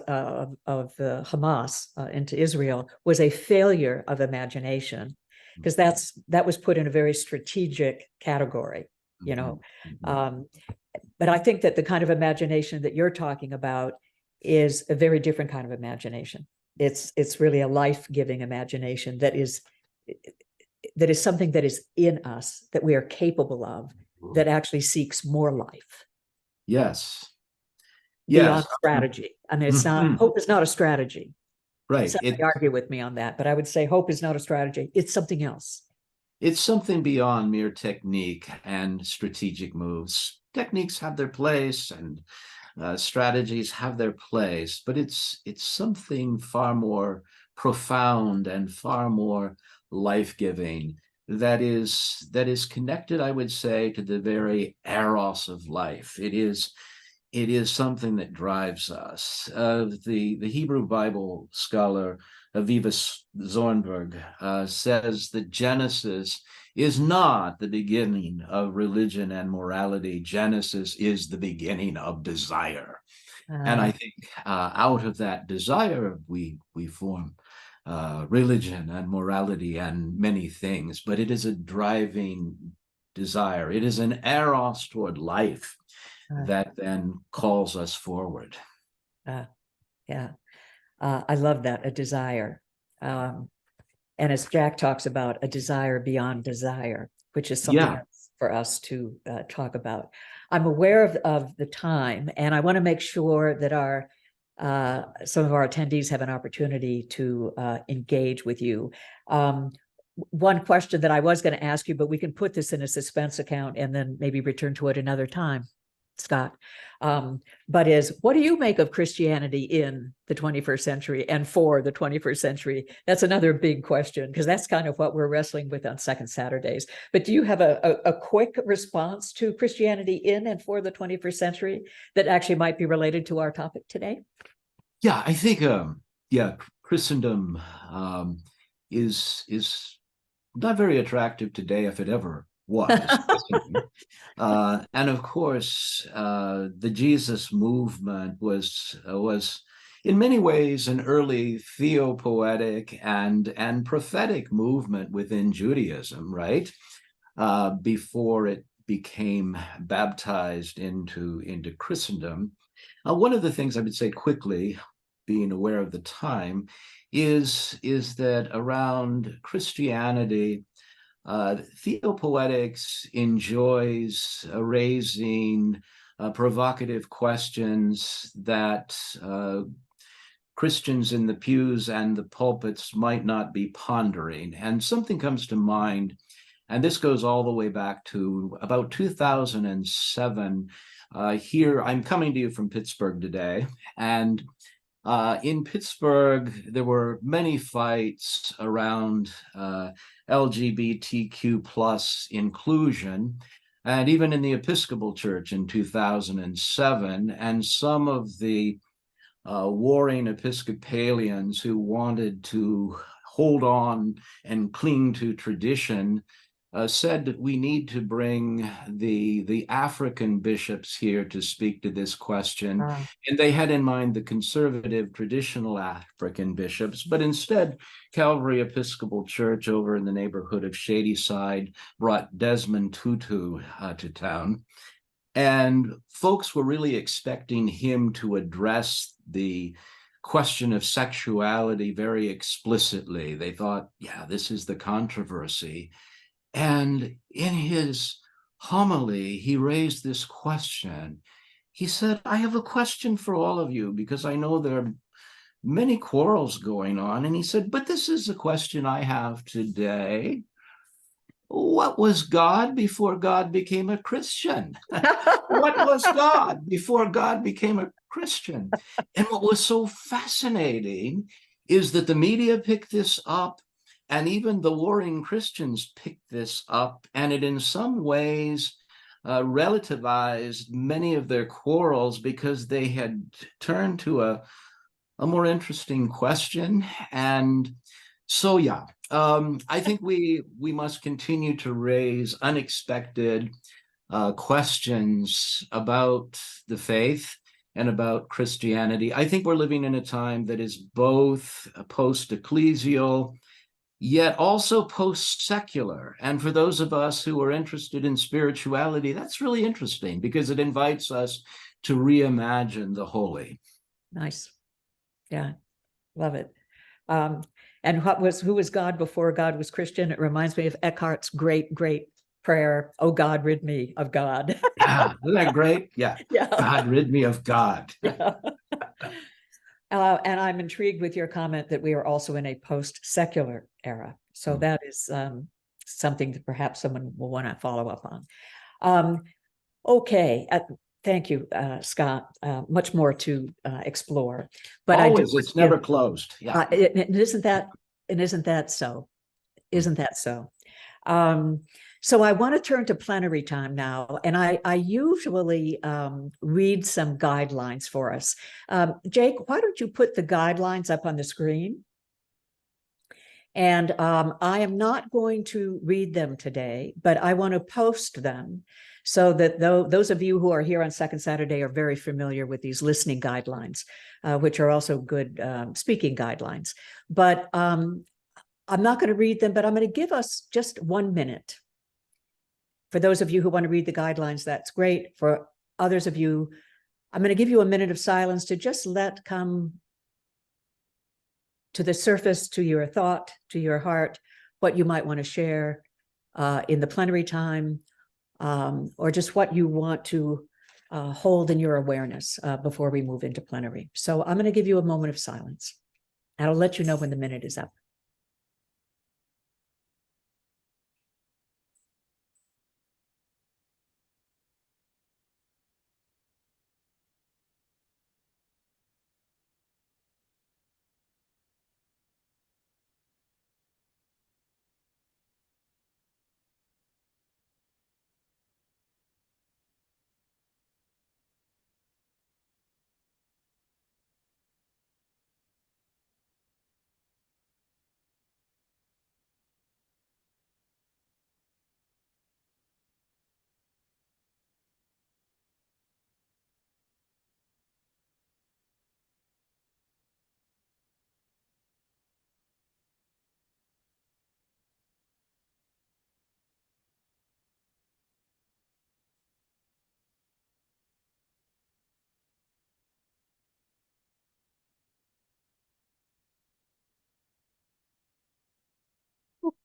into Israel was a failure of imagination, because that was put in a very strategic category, Mm-hmm. But I think that the kind of imagination that you're talking about is a very different kind of imagination. It's really a life-giving imagination that is something that is in us, that we are capable of, that actually seeks more life. Yes. Beyond strategy. I mean, it's not, hope is not a strategy. Right. Somebody argue with me on that, but I would say hope is not a strategy. It's something else. It's something beyond mere technique and strategic moves. Techniques have their place, and strategies have their place, but it's something far more profound and far more life-giving that is connected, I would say, to the very eros of life. It is something that drives us. The Hebrew Bible scholar Aviva Zornberg says that Genesis is not the beginning of religion and morality. Genesis is the beginning of desire. And I think out of that desire, we form religion and morality and many things, but it is a driving desire. It is an eros toward life that then calls us forward. Yeah, I love that, a desire. And as Jack talks about, a desire beyond desire, which is something else for us to talk about. I'm aware of the time, and I want to make sure that some of our attendees have an opportunity to engage with you. One question that I was going to ask you, but we can put this in a suspense account and then maybe return to it another time, Scott, but what do you make of Christianity in the 21st century and for the 21st century? That's another big question, because that's kind of what we're wrestling with on Second Saturdays. But do you have a quick response to Christianity in and for the 21st century that actually might be related to our topic today? Yeah, I think, Christendom is not very attractive today, if it ever was. And of course, the Jesus movement was in many ways an early theopoetic and prophetic movement within Judaism, right? Before it became baptized into Christendom. One of the things I would say quickly, being aware of the time, is that around Christianity, theopoetics enjoys raising provocative questions that Christians in the pews and the pulpits might not be pondering. And something comes to mind, and this goes all the way back to about 2007. Here, I'm coming to you from Pittsburgh today, and in Pittsburgh, there were many fights around LGBTQ plus inclusion, and even in the Episcopal Church in 2007, and some of the warring Episcopalians who wanted to hold on and cling to tradition said that we need to bring the African bishops here to speak to this question. And they had in mind the conservative traditional African bishops, but instead Calvary Episcopal Church over in the neighborhood of Shadyside brought Desmond Tutu to town. And folks were really expecting him to address the question of sexuality very explicitly. They thought, yeah, this is the controversy. And in his homily, he raised this question. He said, I have a question for all of you, because I know there are many quarrels going on. And he said, but this is a question I have today. What was God before God became a Christian? What was God before God became a Christian? And what was so fascinating is that the media picked this up, and even the warring Christians picked this up, and it in some ways relativized many of their quarrels, because they had turned to a more interesting question. And so, yeah, I think we must continue to raise unexpected questions about the faith and about Christianity. I think we're living in a time that is both post-ecclesial, yet also post-secular. And for those of us who are interested in spirituality, that's really interesting, because it invites us to reimagine the holy. Nice. Yeah, love it. And who was God before God was Christian? It reminds me of Eckhart's great prayer, "Oh God, rid me of God." Yeah, isn't that great? Yeah. Yeah. God, rid me of God. Yeah. And I'm intrigued with your comment that we are also in a post-secular era. So that is something that perhaps someone will want to follow up on. Okay. Thank you, Scott. Much more to explore, but always, it's never closed. Yeah, isn't that so? Isn't that so? So I want to turn to plenary time now, and I usually read some guidelines for us. Jake, why don't you put the guidelines up on the screen? And I am not going to read them today, but I want to post them So that those of you who are here on Second Saturday are very familiar with these listening guidelines, which are also good speaking guidelines. But I'm not going to read them, but I'm going to give us just 1 minute. For those of you who want to read the guidelines, that's great. For others of you, I'm going to give you a minute of silence to just let come to the surface, to your thought, to your heart, what you might want to share in the plenary time, or just what you want to hold in your awareness before we move into plenary. So I'm going to give you a moment of silence, and I'll let you know when the minute is up.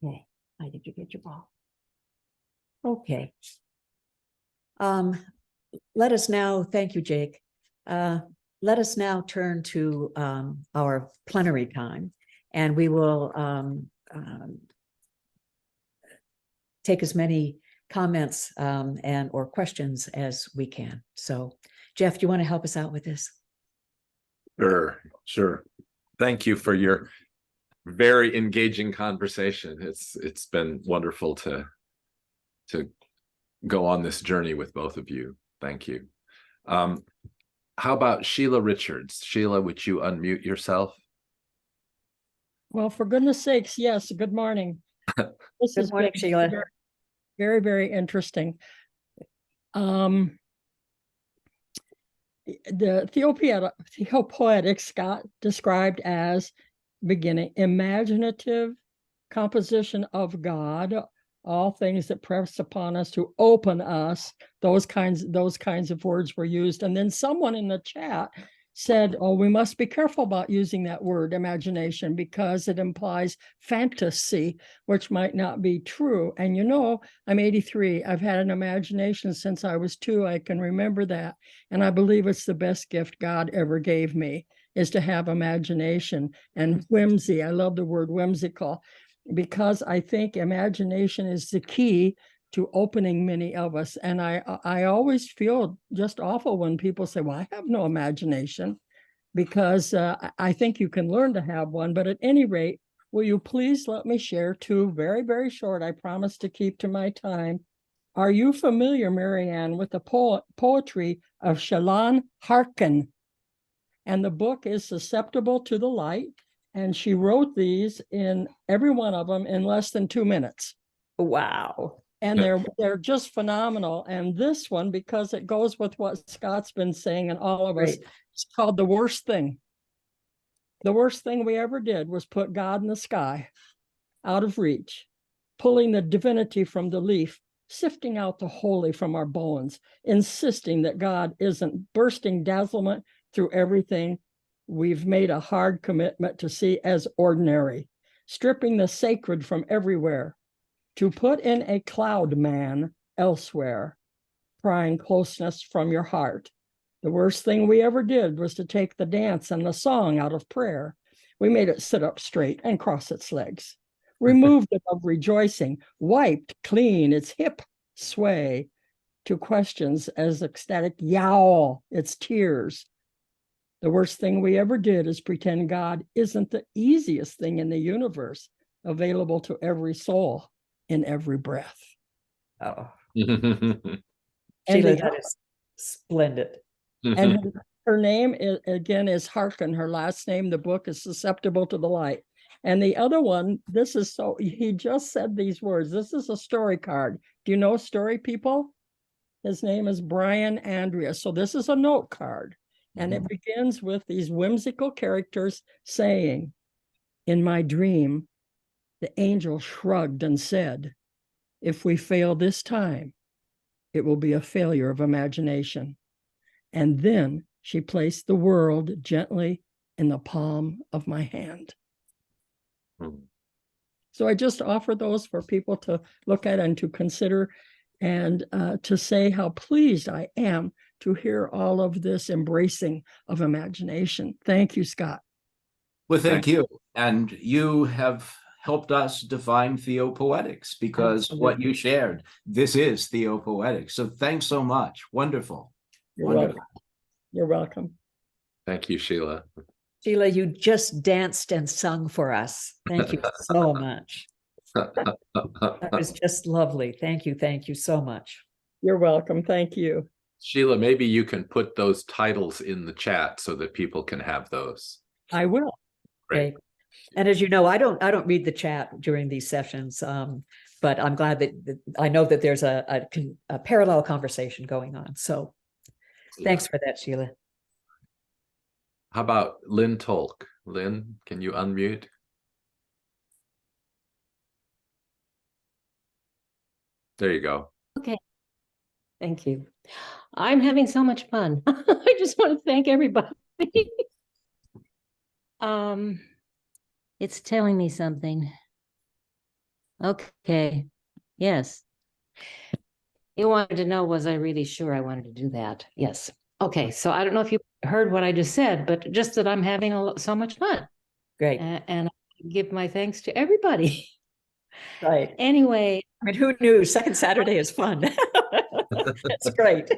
Okay, I did you get your ball? Okay. Let us now, thank you, Jake. Let us now turn to our plenary time, and we will take as many comments and or questions as we can. So, Jeff, do you want to help us out with this? Sure. Thank you for your very engaging conversation. It's been wonderful to go on this journey with both of you. Thank you. How about Sheila Richards? Sheila, would you unmute yourself? Well, for goodness sakes, yes. Good morning. This Good morning, Sheila. Very, very interesting. The Theopoetics got described as beginning imaginative composition of God, all things that press upon us to open us. Those kinds of words were used. And then someone in the chat said, oh, we must be careful about using that word imagination because it implies fantasy, which might not be true. And you know, I'm 83. I've had an imagination since I was 2. I can remember that. And I believe it's the best gift God ever gave me, is to have imagination and whimsy. I love the word whimsical, because I think imagination is the key to opening many of us. And I always feel just awful when people say, well, I have no imagination, because I think you can learn to have one. But at any rate, will you please let me share 2 very, very short, I promise to keep to my time. Are you familiar, Marianne, with the poetry of Shalon Harkin? And the book is Susceptible to the Light. And she wrote these, in every one of them, in less than 2 minutes. Wow. And they're just phenomenal. And this one, because it goes with what Scott's been saying and all of us, it's called The Worst Thing. The worst thing we ever did was put God in the sky, out of reach, pulling the divinity from the leaf, sifting out the holy from our bones, insisting that God isn't, bursting dazzlement through everything we've made a hard commitment to see as ordinary, stripping the sacred from everywhere, to put in a cloud man elsewhere, prying closeness from your heart. The worst thing we ever did was to take the dance and the song out of prayer. We made it sit up straight and cross its legs, removed it of rejoicing, wiped clean its hip sway, to questions as ecstatic yowl its tears. The worst thing we ever did is pretend God isn't the easiest thing in the universe, available to every soul in every breath. Oh, And Sheila, that is splendid. And her name is Harkin. Her last name, the book, is Susceptible to the Light. And the other one, he just said these words. This is a story card. Do you know story, people? His name is Brian Andreas. So this is a note card, and it begins with these whimsical characters saying, "In my dream, the angel shrugged and said, 'If we fail this time, it will be a failure of imagination.' And then she placed the world gently in the palm of my hand." So I just offer those for people to look at and to consider, and to say how pleased I am to hear all of this embracing of imagination. Thank you, Scott. Well, thank you. And you have helped us define theopoetics, because what you shared, this is theopoetics. So thanks so much. Wonderful. You're Wonderful. welcome. You're welcome. Thank you, Sheila. Sheila, you just danced and sung for us. Thank you so much. That was just lovely. Thank you so much. You're welcome. Thank you. Sheila, maybe you can put those titles in the chat so that people can have those. I will. Great. Okay. And as you know, I don't read the chat during these sessions, but I'm glad that I know that there's a parallel conversation going on. So thanks for that, Sheila. How about Lynn Tolk? Lynn, can you unmute? There you go. Okay. Thank you. I'm having so much fun. I just want to thank everybody. It's telling me something. Okay. Yes. You wanted to know, was I really sure I wanted to do that? Yes. Okay. So I don't know if you heard what I just said, but just that I'm having so much fun. Great. And I give my thanks to everybody. Right. Anyway. I mean, who knew Second Saturday is fun? That's great.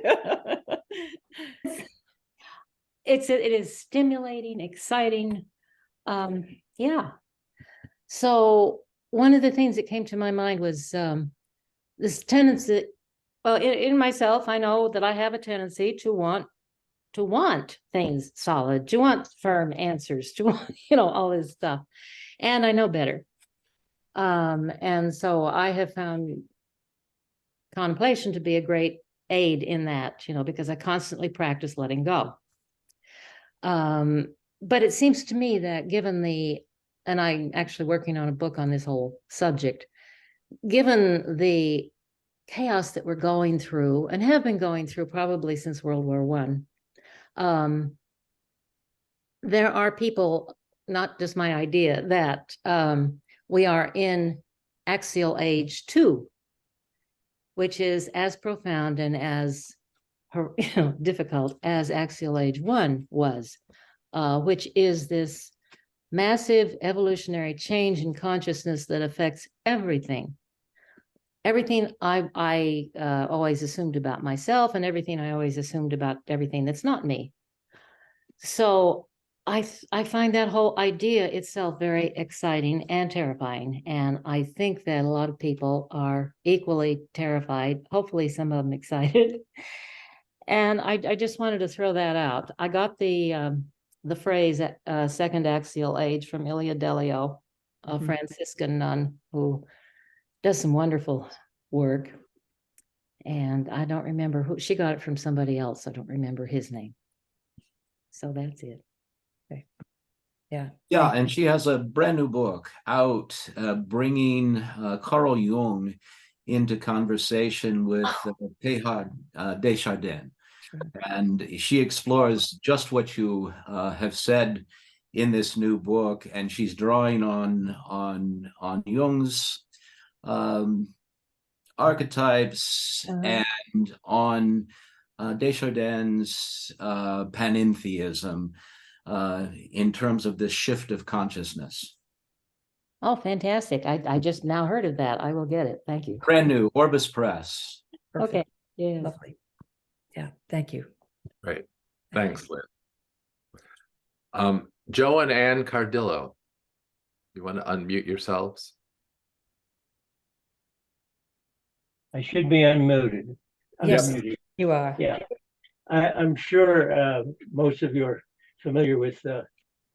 It is stimulating, exciting. Yeah. So one of the things that came to my mind was this tendency. Well, in myself, I know that I have a tendency to want things solid, to want firm answers, to want, all this stuff. And I know better. And so I have found contemplation to be a great aid in that, because I constantly practice letting go. But it seems to me that and I'm actually working on a book on this whole subject, given the chaos that we're going through and have been going through probably since World War I, there are people, not just my idea, that we are in axial age 2, which is as profound and as difficult as axial age 1 was, which is this massive evolutionary change in consciousness that affects everything. Everything I always assumed about myself, and everything I always assumed about everything that's not me. So I find that whole idea itself very exciting and terrifying. And I think that a lot of people are equally terrified, hopefully some of them excited. And I just wanted to throw that out. I got the phrase second axial age from Ilia Delio, a Franciscan nun who does some wonderful work. And I don't remember who, she got it from somebody else. I don't remember his name. So that's it. Okay. Yeah. Yeah, and she has a brand new book out, bringing Carl Jung into conversation with Teilhard de Chardin. Sure. And she explores just what you have said in this new book, and she's drawing on Jung's archetypes and on Desjardins' panentheism in terms of this shift of consciousness. Oh, fantastic. I just now heard of that. I will get it. Thank you. Brand new, Orbis Press. Perfect. Okay. Yeah. Lovely. Yeah. Thank you. Great. Thanks, Lynn. Joe and Ann Cardillo, you want to unmute yourselves? I should be unmuted. Yes, Unmuted. you are. Yeah. I'm sure most of you are familiar with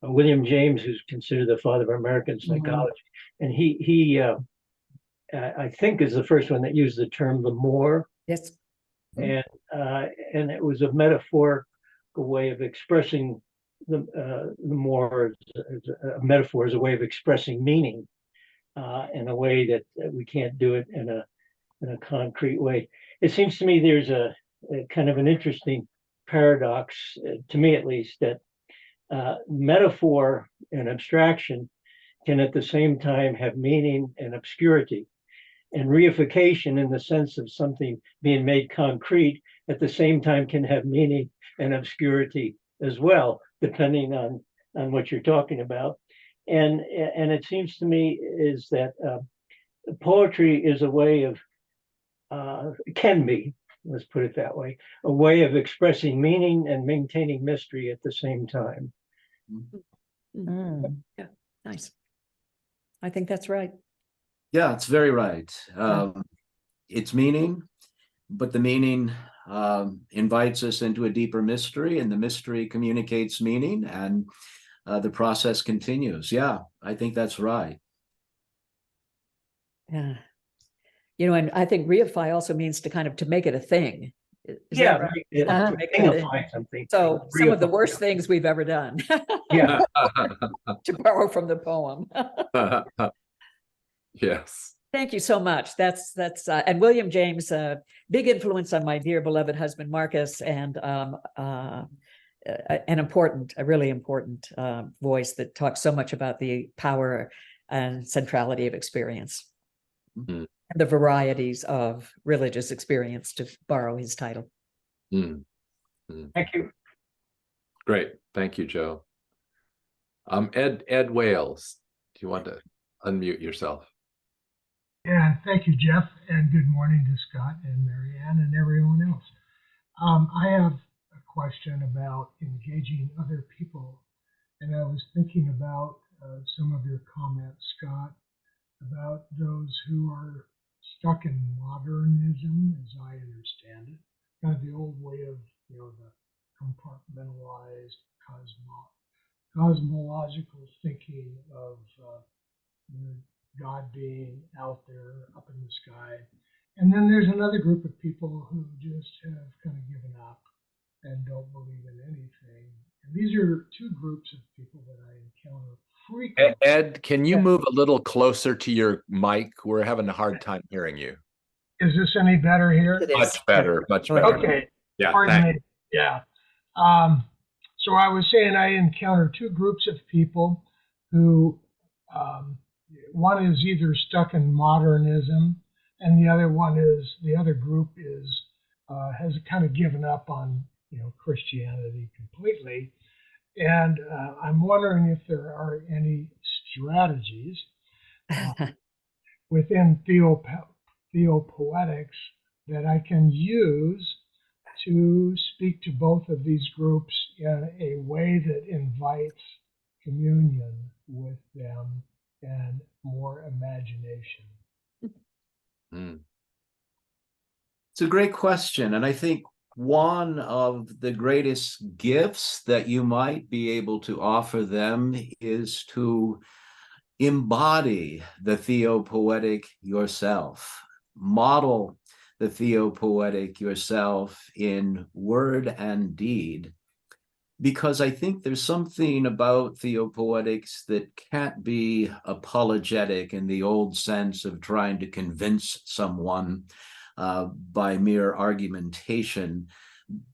William James, who's considered the father of American psychology. And he I think is the first one that used the term the more. Yes. and it was a metaphorical way of expressing the more a metaphor is a way of expressing meaning in a way that we can't do it in a concrete way. It seems to me there's a kind of an interesting paradox, to me at least, that metaphor and abstraction can at the same time have meaning and obscurity. And reification, in the sense of something being made concrete, at the same time can have meaning and obscurity as well, depending on what you're talking about. And it seems to me is that poetry is a way of, can be, let's put it that way, a way of expressing meaning and maintaining mystery at the same time. Mm. Yeah, nice. I think that's right. Yeah, it's very right. It's meaning, but the meaning invites us into a deeper mystery, and the mystery communicates meaning, and the process continues. Yeah, I think that's right. Yeah. You know, and I think reify also means to kind of to make it a thing. Is Yeah, that right? right. To make it a thing. Thingify something. So some of the Reify. worst things we've ever done, Yeah, to borrow from the poem. Yes. Thank you so much. That's and William James, big influence on my dear beloved husband Marcus, and a really important voice that talks so much about the power and centrality of experience, Mm. and the varieties of religious experience, to borrow his title. Mm. thank you. Great. Thank you, Joe. Ed Wales, do you want to unmute yourself? Yeah, thank you, Jeff, and good morning to Scott and Marianne and everyone else. I have a question about engaging other people, and I was thinking about some of your comments, Scott, about those who are stuck in modernism, as I understand it, kind of the old way of, the compartmentalized cosmological thinking of God being out there up in the sky. And then there's another group of people who just have kind of given up and don't believe in anything. And these are two groups of people that I encounter frequently. Ed, can you move a little closer to your mic? We're having a hard time hearing you. Is this any better here? It is. Much better, much better. Okay. Yeah, Pardon thanks. me. Yeah. So I was saying I encounter two groups of people who, one is either stuck in modernism, and the other group is has kind of given up on Christianity completely. And I'm wondering if there are any strategies within theopoetics that I can use to speak to both of these groups in a way that invites communion with them and more imagination. Mm. It's a great question. And I think one of the greatest gifts that you might be able to offer them is to embody the theopoetic yourself, model the theopoetic yourself in word and deed, because I think there's something about theopoetics that can't be apologetic in the old sense of trying to convince someone by mere argumentation.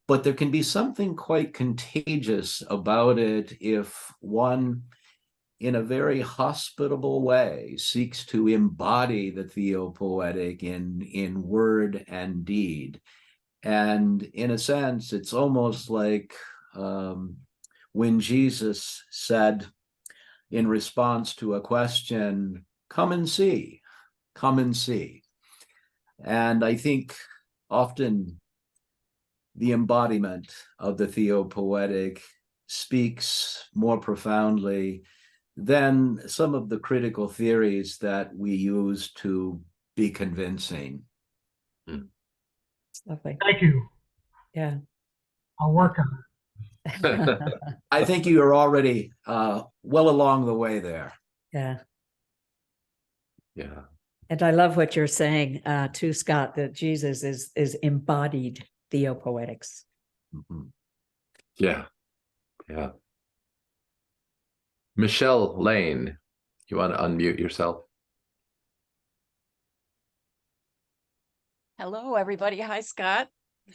But there can be something quite contagious about it if one, in a very hospitable way, seeks to embody the theopoetic in word and deed. And in a sense, it's almost like when Jesus said in response to a question, "Come and see, come and see." And I think often the embodiment of the theopoetic speaks more profoundly than some of the critical theories that we use to be convincing. It's lovely. Thank you. Yeah. I'll work on it. I think you are already well along the way there. Yeah. Yeah. And I love what you're saying too, Scott, that Jesus is embodied theopoetics. Mhm. Yeah. Yeah. Michelle Lane, you want to unmute yourself? Hello, everybody. Hi, Scott.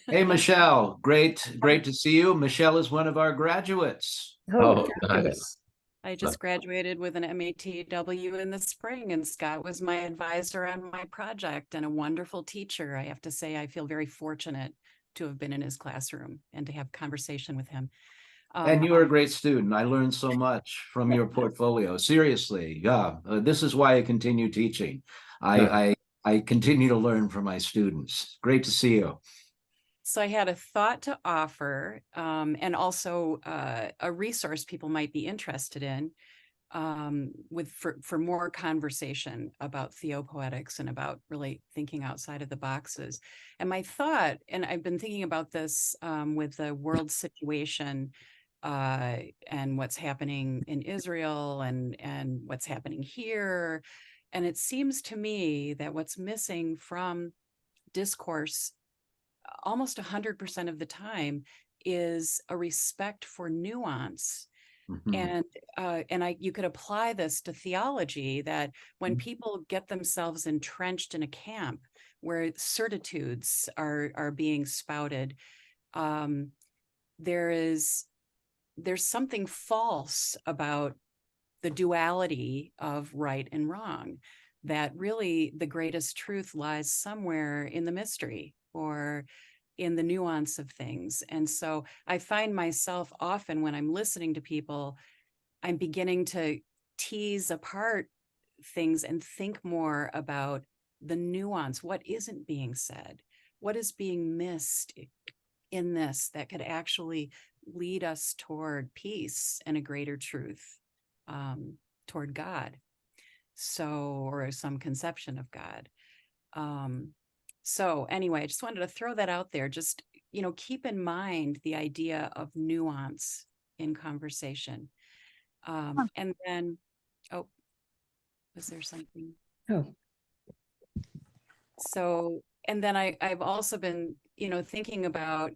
Hey, Michelle, great to see you. Michelle is one of our graduates. Oh, fabulous. nice. I just graduated with an MATW in the spring, and Scott was my advisor on my project and a wonderful teacher. I have to say, I feel very fortunate to have been in his classroom and to have conversation with him. And you were a great student. I learned so much from your portfolio. Seriously, yeah. This is why I continue teaching. I continue to learn from my students. Great to see you. So I had a thought to offer, and also a resource people might be interested in, for more conversation about theopoetics and about really thinking outside of the boxes. And my thought, and I've been thinking about this with the world situation and what's happening in Israel and what's happening here. And it seems to me that what's missing from discourse almost 100% of the time is a respect for nuance. Mhm. And you could apply this to theology, that when people get themselves entrenched in a camp where certitudes are being spouted, there's something false about the duality of right and wrong, that really the greatest truth lies somewhere in the mystery or in the nuance of things. And so I find myself often when I'm listening to people, I'm beginning to tease apart things and think more about the nuance. What isn't being said? What is being missed in this that could actually lead us toward peace and a greater truth, toward God? So, or some conception of God. So anyway, I just wanted to throw that out there. Just, keep in mind the idea of nuance in conversation. And then, oh, was there something? Oh, So, and then I've also been, thinking about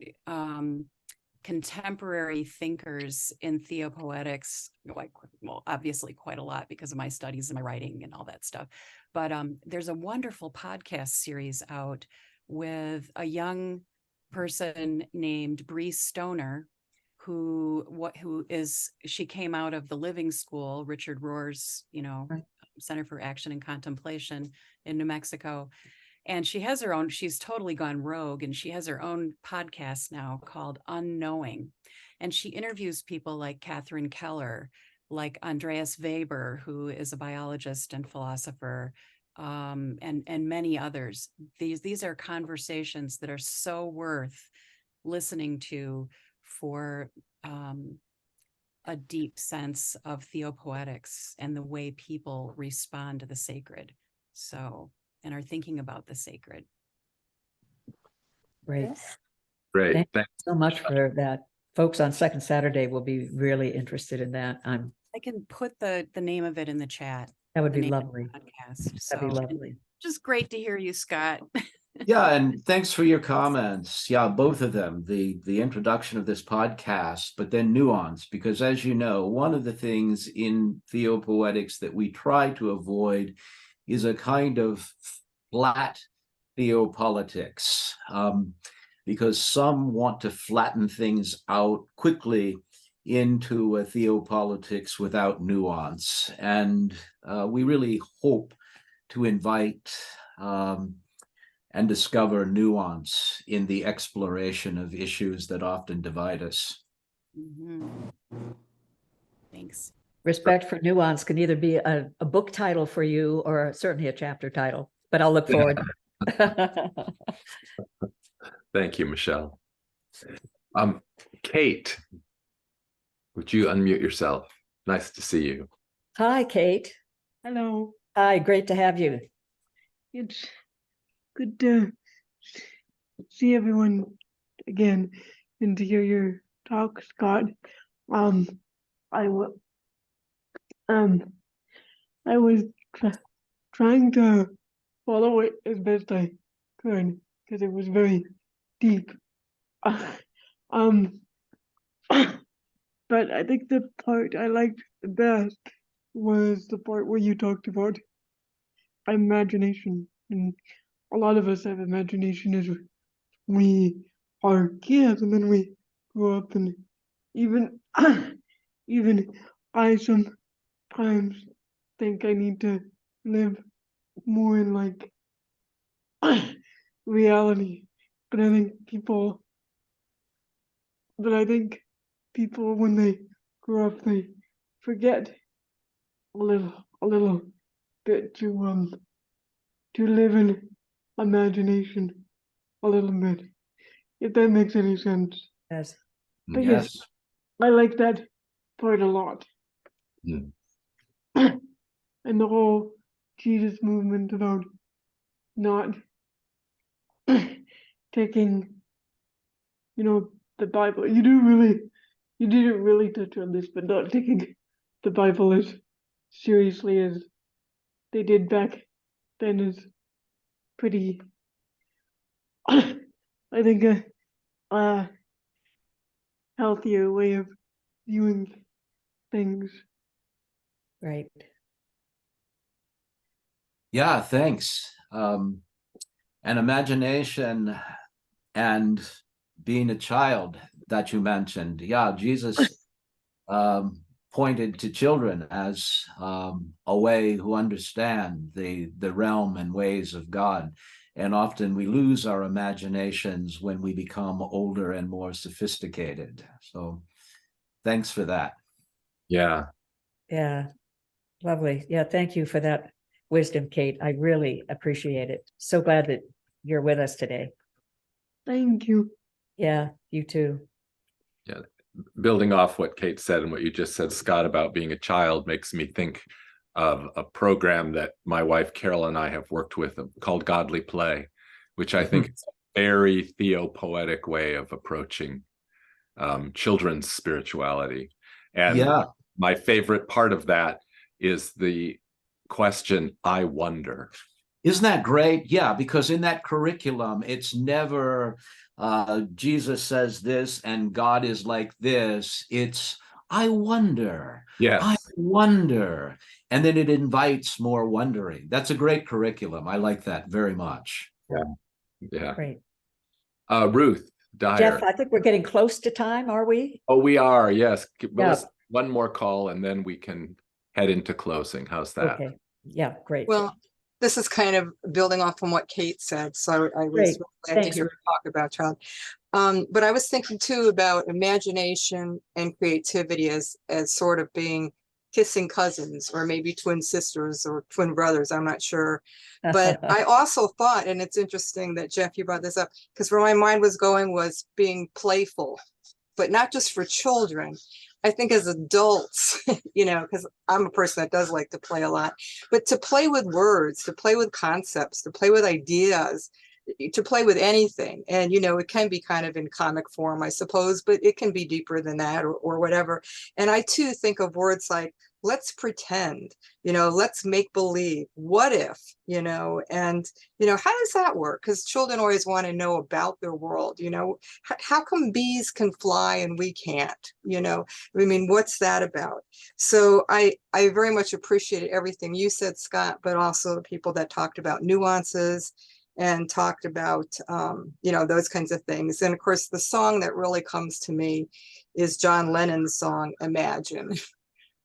contemporary thinkers in theopoetics, like, well, obviously quite a lot because of my studies and my writing and all that stuff. But there's a wonderful podcast series out with a young person named Bree Stoner, she came out of the Living School, Richard Rohr's, Right. Center for Action and Contemplation in New Mexico. And she's totally gone rogue, and she has her own podcast now called Unknowing. And she interviews people like Catherine Keller, like Andreas Weber, who is a biologist and philosopher, and many others. These are conversations that are so worth listening to for a deep sense of theopoetics and the way people respond to the sacred. So, and are thinking about the sacred. great. Great. Thank you Thanks. so much for that. Folks on Second Saturday will be really interested in that. I can put the name of it in the chat. That would the be name of the lovely. podcast. That'd be So, lovely. just great to hear you, Scott. Yeah, and thanks for your comments. Yeah, both of them, the introduction of this podcast, but then nuance, because as you know, one of the things in theopoetics that we try to avoid is a kind of flat theopolitics, because some want to flatten things out quickly into a theopolitics without nuance. And we really hope to invite and discover nuance in the exploration of issues that often divide us. Mhm. Thanks. Respect for nuance can either be a book title for you or certainly a chapter title, but I'll look forward. Thank you, Michelle. Kate, would you unmute yourself? Nice to see you. Hi, Kate. Hello, Hi, great to have you. it's good to see everyone again and to hear your talk, Scott. I was trying to follow it as best I could because it was very deep. Um, but I think the part I liked the best was the part where you talked about imagination. And a lot of us have imagination as we are kids, and then we grow up, and even even I sometimes think I need to live more in like reality. But I think people when they grow up they forget a little bit to live in imagination a little bit, if that makes any sense. Yes. But yes, I like that part a lot. Mm. And the whole Jesus movement about not taking, the Bible. You didn't really touch on this, but not taking the Bible as seriously as they did back then is pretty, I think, a healthier way of viewing things. Right. Yeah, thanks. And imagination and being a child that you mentioned. Yeah, Jesus pointed to children as a way who understand the realm and ways of God. And often we lose our imaginations when we become older and more sophisticated. So thanks for that. Yeah. Yeah. Lovely. Yeah. Thank you for that wisdom, Kate. I really appreciate it. So glad that you're with us today. Thank you. Yeah, you too. Yeah. Building off what Kate said and what you just said, Scott, about being a child makes me think of a program that my wife Carol and I have worked with called Godly Play, which I think is a very theopoetic way of approaching children's spirituality. And Yeah. my favorite part of that is the question, I wonder. Isn't that great? Yeah, because in that curriculum, it's never Jesus says this and God is like this. It's, I wonder. Yes. I wonder. And then it invites more wondering. That's a great curriculum. I like that very much. Yeah. Yeah. Great. Ruth Dyer. Jeff, I think we're getting close to time, are we? Oh, we are. Yes. Yeah. One more call and then we can head into closing. How's that? Okay. Yeah, great. Well, this is kind of building off from what Kate said. So I was Great. really glad to Thanks. hear her talk about child. But I was thinking too about imagination and creativity as sort of being kissing cousins or maybe twin sisters or twin brothers. I'm not sure. But I also thought, and it's interesting that Jeff, you brought this up, because where my mind was going was being playful, but not just for children. I think as adults, because I'm a person that does like to play a lot, but to play with words, to play with concepts, to play with ideas, to play with anything. And, it can be kind of in comic form, I suppose, but it can be deeper than that or whatever. And I too think of words like, let's pretend, let's make believe, what if, and, how does that work? Because children always want to know about their world, how come bees can fly and we can't, what's that about? So I very much appreciated everything you said, Scott, but also the people that talked about nuances and talked about, those kinds of things. And of course, the song that really comes to me is John Lennon's song, Imagine.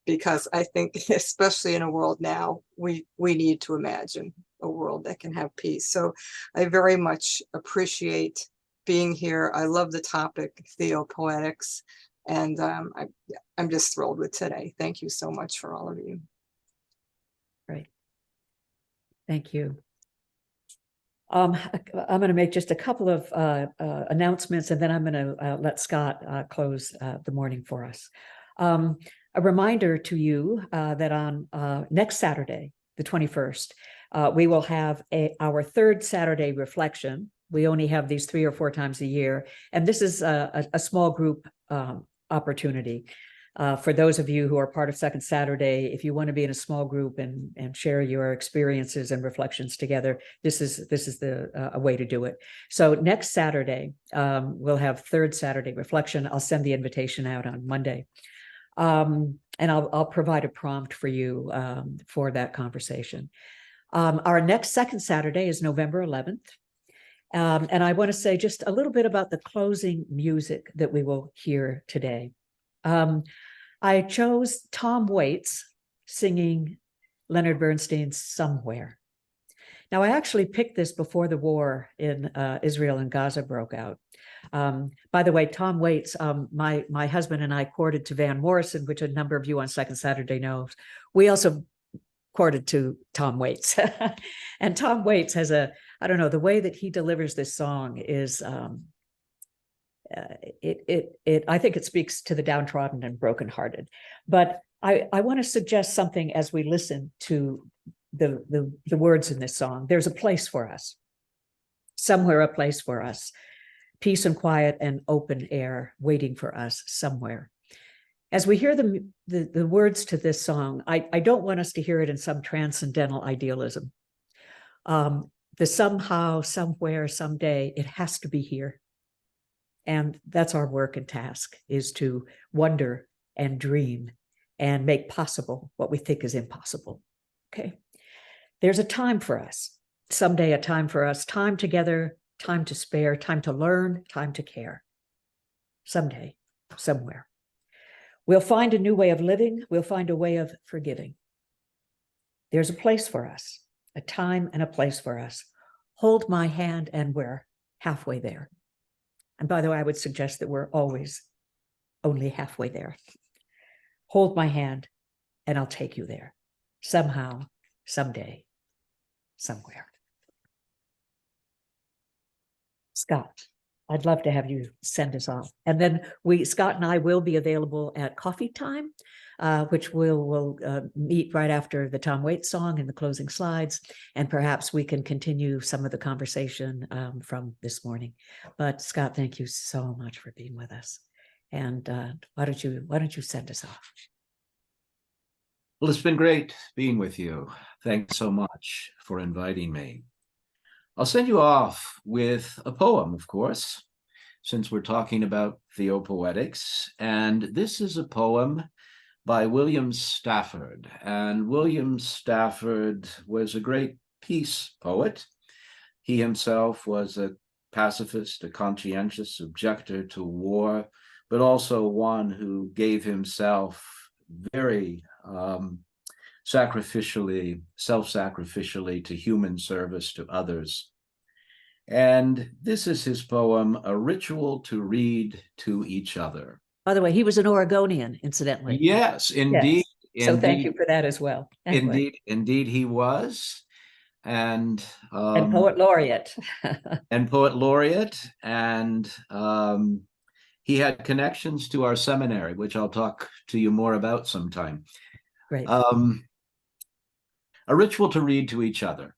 Because I think, especially in a world now, we need to imagine a world that can have peace. So I very much appreciate being here. I love the topic, theopoetics, and I'm just thrilled with today. Thank you so much for all of you. Great. Thank you. I'm going to make just a couple of announcements, and then I'm going to let Scott close the morning for us. A reminder to you that on next Saturday, the 21st, we will have our third Saturday reflection. We only have these 3 or 4 times a year, and this is a small group opportunity. For those of you who are part of Second Saturday, if you want to be in a small group and share your experiences and reflections together, this is a way to do it. So next Saturday, we'll have third Saturday reflection. I'll send the invitation out on Monday. And I'll provide a prompt for you for that conversation. Our next second Saturday is November 11th. And I want to say just a little bit about the closing music that we will hear today. I chose Tom Waits singing Leonard Bernstein's Somewhere. Now, I actually picked this before the war in Israel and Gaza broke out. By the way, Tom Waits, my husband and I courted to Van Morrison, which a number of you on Second Saturday knows. We also courted to Tom Waits. And Tom Waits has I don't know, the way that he delivers this song is, I think it speaks to the downtrodden and brokenhearted. But I want to suggest something as we listen to the words in this song. There's a place for us, somewhere a place for us, peace and quiet and open air waiting for us somewhere. As we hear the words to this song, I don't want us to hear it in some transcendental idealism. The somehow, somewhere, someday, it has to be here. And that's our work and task, is to wonder and dream and make possible what we think is impossible. Okay. There's a time for us, someday a time for us, time together, time to spare, time to learn, time to care. Someday, somewhere. We'll find a new way of living. We'll find a way of forgiving. There's a place for us, a time and a place for us. Hold my hand and we're halfway there. And by the way, I would suggest that we're always only halfway there. Hold my hand and I'll take you there. Somehow, someday, somewhere. Scott, I'd love to have you send us off. And then Scott and I will be available at coffee time, which we'll meet right after the Tom Waits song and the closing slides. And perhaps we can continue some of the conversation from this morning. But Scott, thank you so much for being with us. And why don't you send us off? Well, it's been great being with you. Thanks so much for inviting me. I'll send you off with a poem, of course, since we're talking about theopoetics. And this is a poem by William Stafford. And William Stafford was a great peace poet. He himself was a pacifist, a conscientious objector to war, but also one who gave himself very self-sacrificially to human service to others. And this is his poem, A Ritual to Read to Each Other. By the way, he was an Oregonian, incidentally. Yes, indeed. Yes. So thank you for that as well. Anyway. Indeed he was. And poet laureate. and poet laureate. And he had connections to our seminary, which I'll talk to you more about sometime. Great. A ritual to read to each other.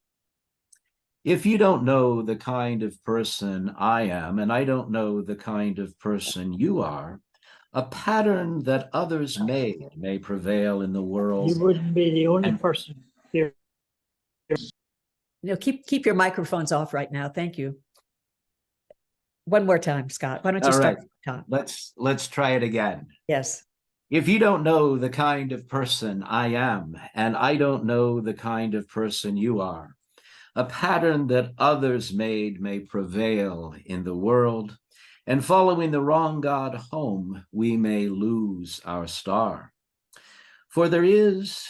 If you don't know the kind of person I am, and I don't know the kind of person you are, a pattern that others may prevail in the world. You wouldn't be the only person here. No, keep your microphones off right now. Thank you. One more time, Scott. Why don't you start? Right. Let's try it again. Yes. If you don't know the kind of person I am, and I don't know the kind of person you are, a pattern that others may prevail in the world, and following the wrong God home, we may lose our star. For there is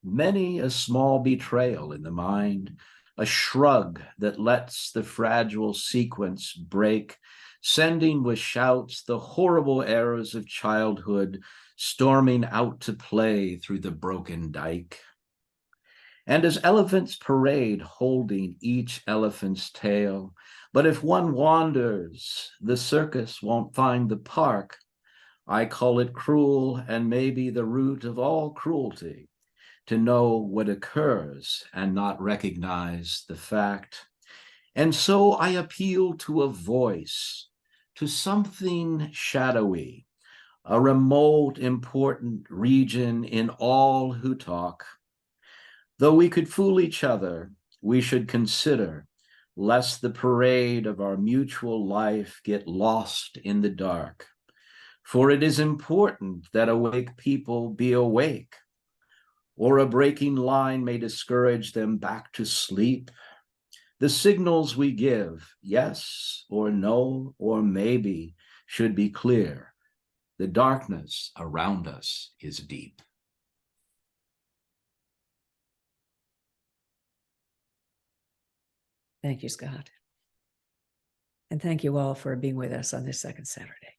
many a small betrayal in the mind, a shrug that lets the fragile sequence break, sending with shouts the horrible arrows of childhood storming out to play through the broken dike. And as elephants parade holding each elephant's tail, but if one wanders, the circus won't find the park. I call it cruel and maybe the root of all cruelty, to know what occurs and not recognize the fact. And so I appeal to a voice, to something shadowy, a remote, important region in all who talk. Though we could fool each other, we should consider, lest the parade of our mutual life get lost in the dark. For it is important that awake people be awake, or a breaking line may discourage them back to sleep. The signals we give, yes or no or maybe, should be clear. The darkness around us is deep. Thank you, Scott. And thank you all for being with us on this second Saturday.